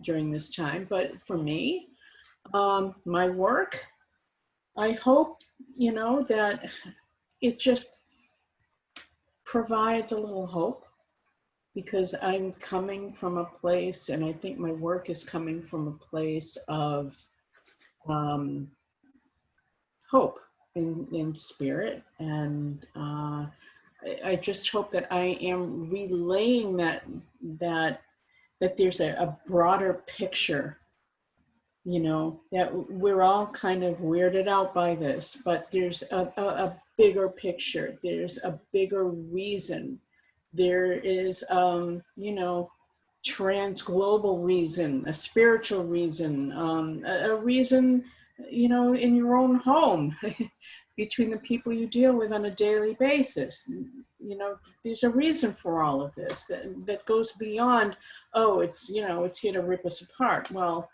during this time. But for me, my work, I hope, that it just provides a little hope, because I'm coming from a place, and I think my work is coming from a place of hope in spirit. And I just hope that I am relaying that there's a broader picture, that we're all kind of weirded out by this, but there's a bigger picture. There's a bigger reason. There is, trans-global reason, a spiritual reason, a reason, in your own home, between the people you deal with on a daily basis. There's a reason for all of this that goes beyond, oh, it's here to rip us apart. Well,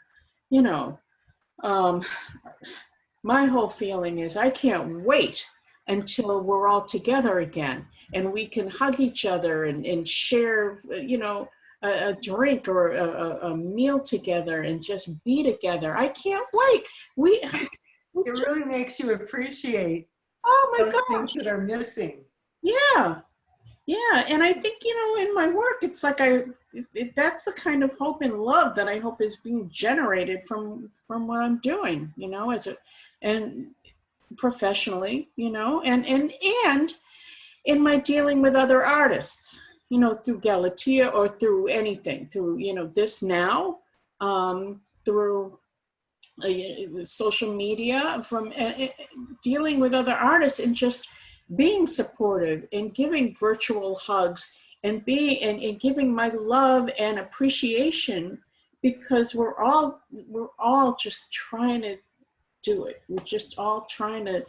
my whole feeling is I can't wait until we're all together again and we can hug each other and share, a drink or a meal together and just be together. I can't wait.
It really makes you appreciate those things that are missing.
Yeah. Yeah. And I think, in my work, it's like that's the kind of hope and love that I hope is being generated from what I'm doing, and professionally, and in my dealing with other artists, through Galatea or through anything, through, this now, through social media, from dealing with other artists and just being supportive and giving virtual hugs and giving my love and appreciation, because we're all just trying to do it. We're just all trying to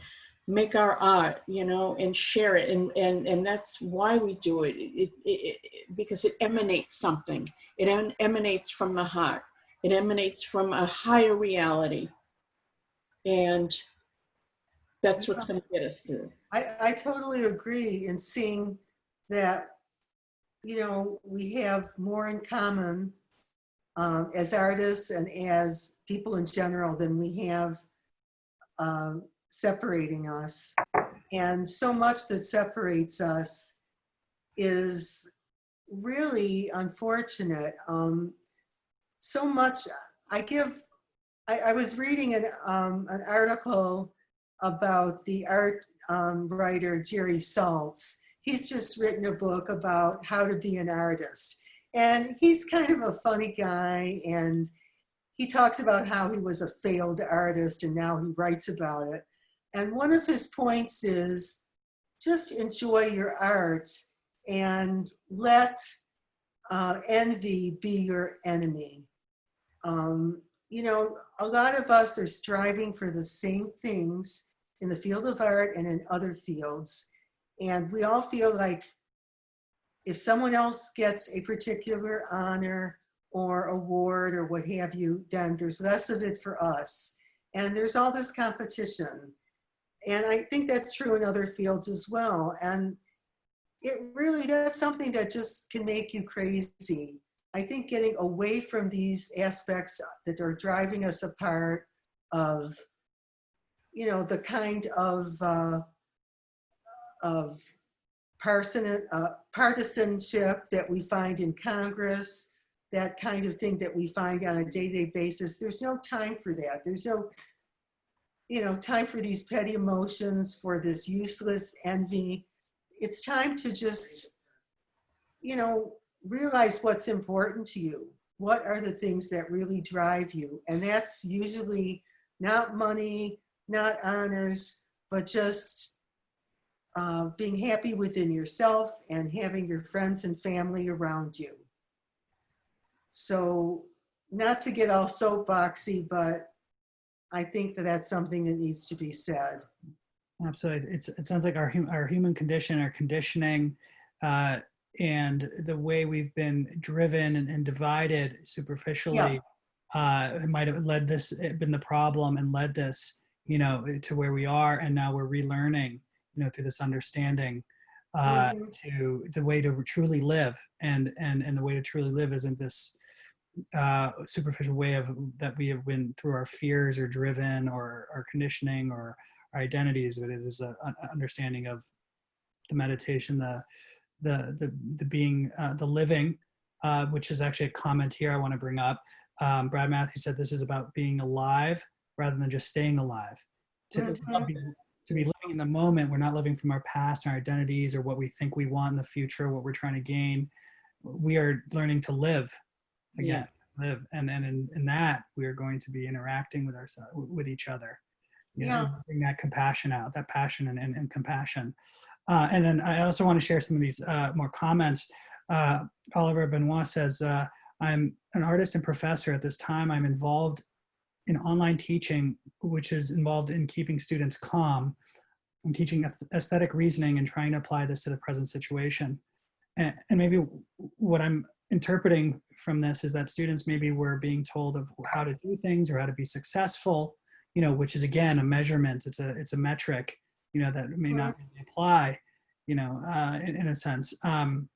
make our art, and share it. And that's why we do it. Because it emanates something. It emanates from the heart. It emanates from a higher reality. And That's what's going to get us through.
I totally agree in seeing that, you know, we have more in common as artists and as people in general than we have separating us. And so much that separates us is really unfortunate. So much, I was reading an article about the art writer Jerry Saltz. He's just written a book about how to be an artist. And he's kind of a funny guy, and he talks about how he was a failed artist and now he writes about it. And one of his points is just enjoy your art and let envy be your enemy. You know, a lot of us are striving for the same things in the field of art and in other fields. And we all feel like if someone else gets a particular honor or award or what have you, then there's less of it for us. And there's all this competition. And I think that's true in other fields as well. And it really, that's something that just can make you crazy. I think getting away from these aspects that are driving us apart of, you know, the kind of partisanship that we find in Congress, that kind of thing that we find on a day-to-day basis. There's no time for that. There's no, you know, time for these petty emotions, for this useless envy. It's time to just, you know, realize what's important to you. What are the things that really drive you? And that's usually not money, not honors, but just being happy within yourself and having your friends and family around you. So not to get all soapboxy, but I think that that's something that needs to be said.
Absolutely. It sounds like our human condition, our conditioning, and the way we've been driven and divided superficially, it might have led this, been the problem and led this, you know, to where we are. And now we're relearning, you know, through this understanding to the way to truly live. And the way to truly live isn't this superficial way of that we have been through our fears or driven or our conditioning or our identities, but it is an understanding of the meditation, the being, the living, which is actually a comment here I want to bring up. Brad Matthews said this is about being alive rather than just staying alive. To be living in the moment. We're not living from our past, our identities, or what we think we want in the future, what we're trying to gain. We are learning to live again, live, and in that we are going to be interacting with ourselves, with each other. You know, bring that compassion out, that passion and compassion. And then I also want to share some of these more comments. Oliver Benoit says, I'm an artist and professor. At this time, I'm involved in online teaching, which is involved in keeping students calm. I'm teaching aesthetic reasoning and trying to apply this to the present situation. And maybe what I'm interpreting from this is that students maybe were being told of how to do things or how to be successful, you know, which is again a measurement. It's a metric, you know, that may not really apply, you know, in a sense. And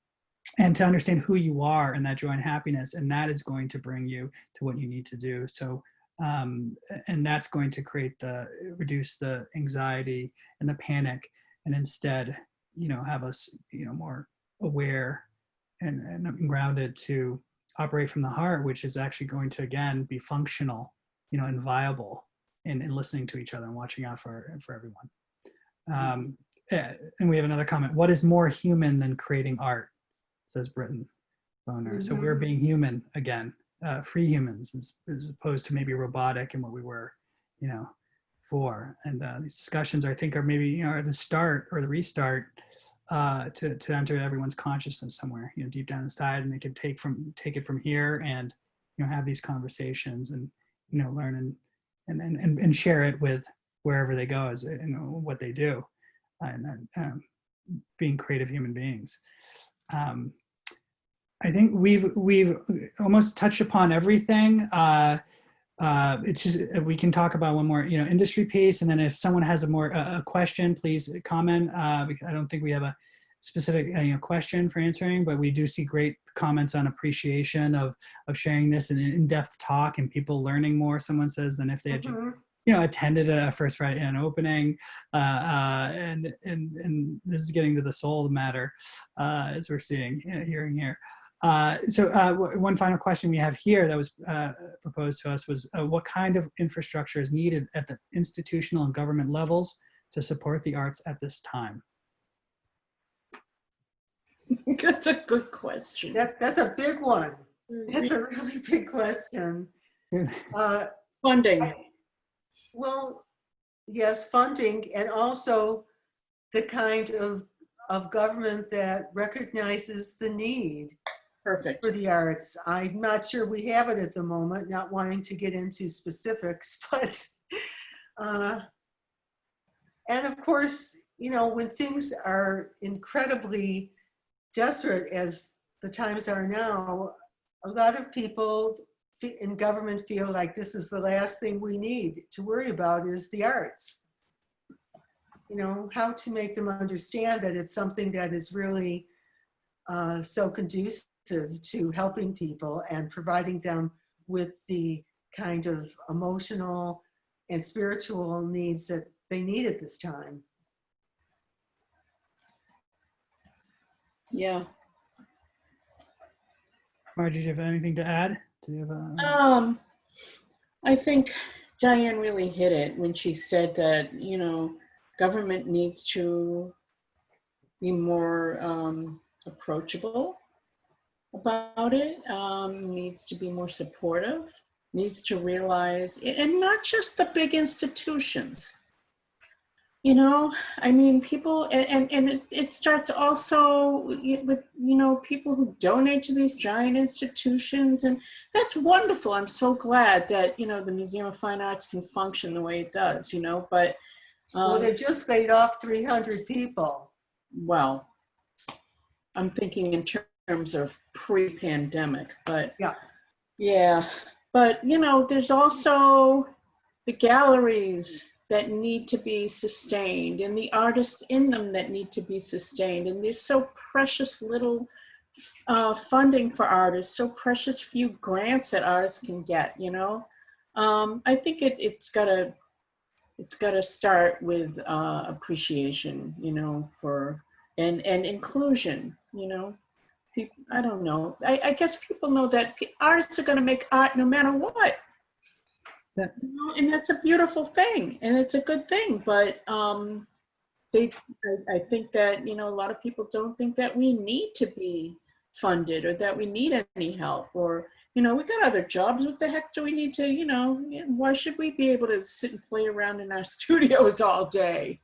to understand who you are and that joy and happiness, and that is going to bring you to what you need to do. So, and that's going to reduce the anxiety and the panic, and instead, you know, have us, you know, more aware and grounded to operate from the heart, which is actually going to again be functional, you know, and viable in listening to each other and watching out for everyone. And we have another comment. What is more human than creating art? Says Britton Boner. So we're being human again, free humans, as opposed to maybe robotic and what we were, you know, for. And these discussions, I think, are maybe, you know, are the start or the restart to enter everyone's consciousness somewhere, you know, deep down inside, and they can take it from here and, you know, have these conversations and, you know, learn and share it with wherever they go, as you know, what they do, and being creative human beings. I think we've almost touched upon everything. it's just, we can talk about one more, industry piece. And then if someone has a question, please comment. Because I don't think we have a specific question for answering, but we do see great comments on appreciation of sharing this in in-depth talk and people learning more. Someone says than if they had just, attended a First Friday an opening, and this is getting to the soul of the matter, as we're hearing here. So one final question we have here that was proposed to us was what kind of infrastructure is needed at the institutional and government levels to support the arts at this time?
That's a good question.
That's a big one. That's a really big question.
Funding.
Well, yes, funding, and also the kind of government that recognizes the need
Perfect.
for the arts. I'm not sure we have it at the moment, not wanting to get into specifics, but, and of course, when things are incredibly desperate as the times are now, a lot of people in government feel like this is the last thing we need to worry about is the arts. How to make them understand that it's something that is really so conducive to helping people and providing them with the kind of emotional and spiritual needs that they need at this time.
Yeah.
Margie, do you have anything to add? Do you have
I think Diane really hit it when she said that, government needs to be more approachable about it, needs to be more supportive, needs to realize, and not just the big institutions. People, and it starts also with, people who donate to these giant institutions, and that's wonderful. I'm so glad that, the Museum of Fine Arts can function the way it does, but.
Well, they just laid off 300 people.
Well, I'm thinking in terms of pre-pandemic, but yeah, but there's also the galleries that need to be sustained and the artists in them that need to be sustained. And there's so precious little funding for artists, so precious few grants that artists can get, I think it's gotta start with appreciation, for, and inclusion, I don't know. I guess people know that artists are gonna make art no matter what. And that's a beautiful thing, and it's a good thing. But I think that a lot of people don't think that we need to be funded or that we need any help, or we got other jobs. What the heck do we need to? Why should we be able to sit and play around in our studios all day?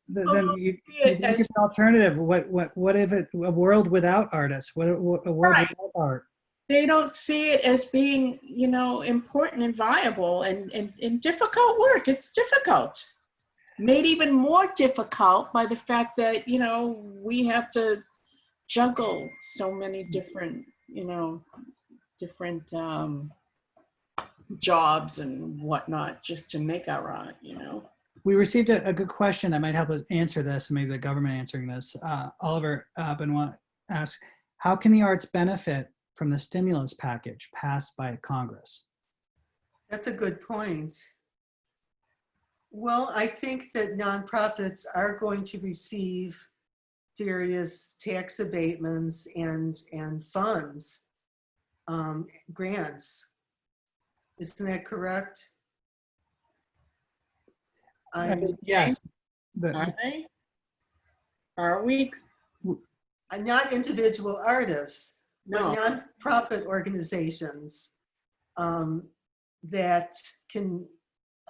Then you think it's an alternative. What if a world without artists? What a world without art?
They don't see it as being, important and viable and difficult work. It's difficult. Made even more difficult by the fact that, we have to juggle so many different, different jobs and whatnot just to make our art,
We received a good question that might help us answer this, and maybe the government answering this. Oliver Benoit asks, how can the arts benefit from the stimulus package passed by Congress?
That's a good point. Well, I think that nonprofits are going to receive various tax abatements and funds, grants. Isn't that correct?
Yes.
Are they? Are we?
Not individual artists,
No.
but nonprofit organizations that can,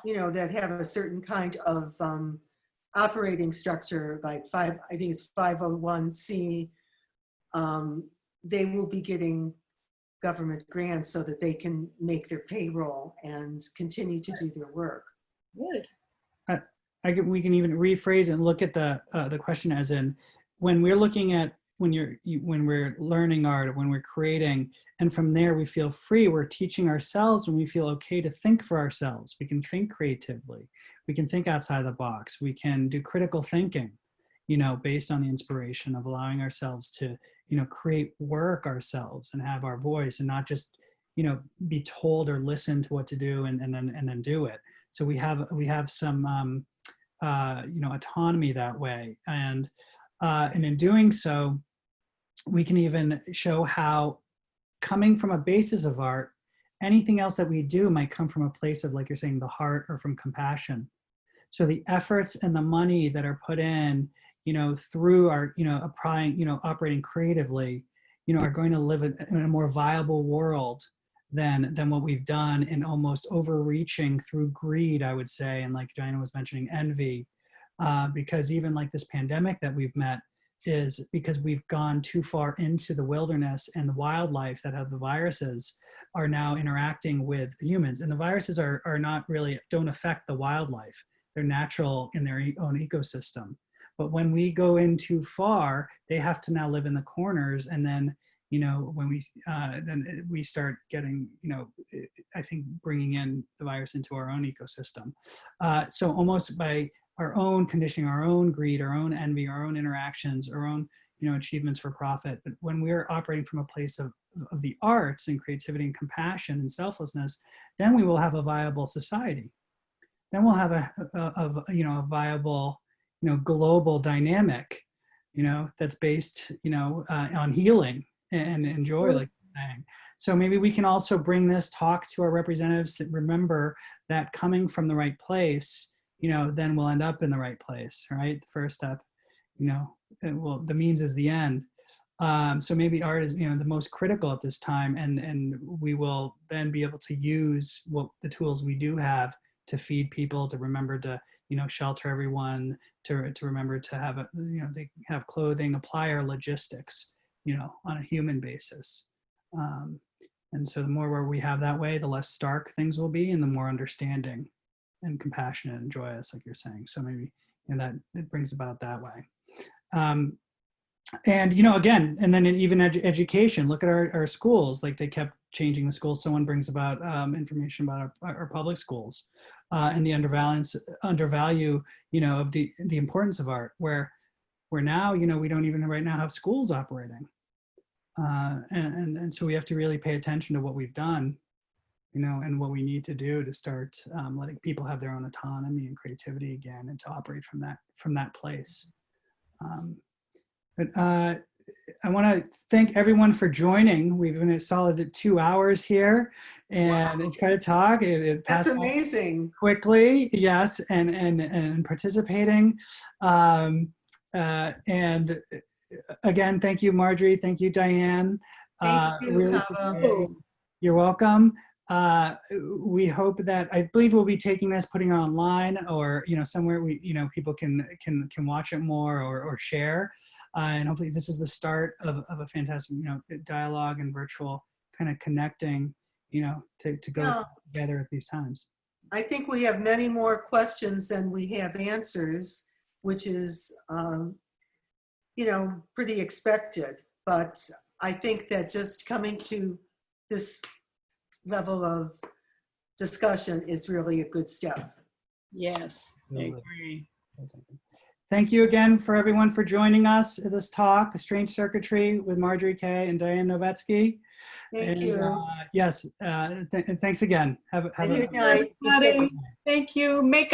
that have a certain kind of operating structure, like I think it's 501c. They will be getting government grants so that they can make their payroll and continue to do their work.
Good.
We can even rephrase and look at the question as in, when we're looking at when we're learning art, or when we're creating, and from there we feel free, we're teaching ourselves, when we feel okay to think for ourselves. We can think creatively. We can think outside the box. We can do critical thinking, based on the inspiration of allowing ourselves to, create work ourselves and have our voice, and not just, be told or listen to what to do and then do it. So we have some, autonomy that way. And in doing so, we can even show how, coming from a basis of art, anything else that we do might come from a place of, like you're saying, the heart, or from compassion. So the efforts and the money that are put in, through our, operating creatively, are going to live in a more viable world than what we've done in almost overreaching through greed, I would say, and like Diana was mentioning, envy, because even like this pandemic that we've met is because we've gone too far into the wilderness, and the wildlife that have the viruses are now interacting with humans, and the viruses are not really, don't affect the wildlife. They're natural in their own ecosystem. But when we go in too far, they have to now live in the corners, and then when we start getting, I think, bringing in the virus into our own ecosystem. So almost by our own conditioning, our own greed, our own envy, our own interactions, our own, achievements for profit. But when we're operating from a place of the arts and creativity and compassion and selflessness, then we will have a viable society. Then we'll have a viable, global dynamic, that's based, on healing and joy, like you're saying. So maybe we can also bring this talk to our representatives that remember that coming from the right place, then we'll end up in the right place, right? The first step, the means is the end. So maybe art is, the most critical at this time, and we will then be able to use the tools we do have to feed people, to remember to, shelter everyone, to remember to have, they have clothing, apply our logistics, on a human basis. And so the more where we have that way, the less stark things will be, and the more understanding and compassionate and joyous, like you're saying. So maybe, that it brings about that way. And, again, and then in education, look at our schools, like they kept changing the schools. Someone brings about information about our public schools and the undervalue, of the importance of art, where now, we don't even right now have schools operating. And so we have to really pay attention to what we've done, and what we need to do to start letting people have their own autonomy and creativity again, and to operate from that place. But I want to thank everyone for joining. We've been a solid 2 hours here, and it's quite a talk. It passed.
That's amazing.
Quickly, yes, and participating. And again, thank you, Marjorie. Thank you, Diane.
Thank you,
really,
Kaveh.
you're welcome. We hope that, I believe we'll be taking this, putting it online, or somewhere people can watch it more, or share, and hopefully this is the start of a fantastic dialogue and virtual kind of connecting to go together at these times.
I think we have many more questions than we have answers, which is pretty expected, but I think that just coming to this level of discussion is really a good step.
Yes, I agree.
Thank you again for everyone for joining us at this talk, Strange Circuitry with Marjorie Kaye and Diane Novetsky.
Thank you.
Yes, thanks again. Have a
Good night.
Thank you. Make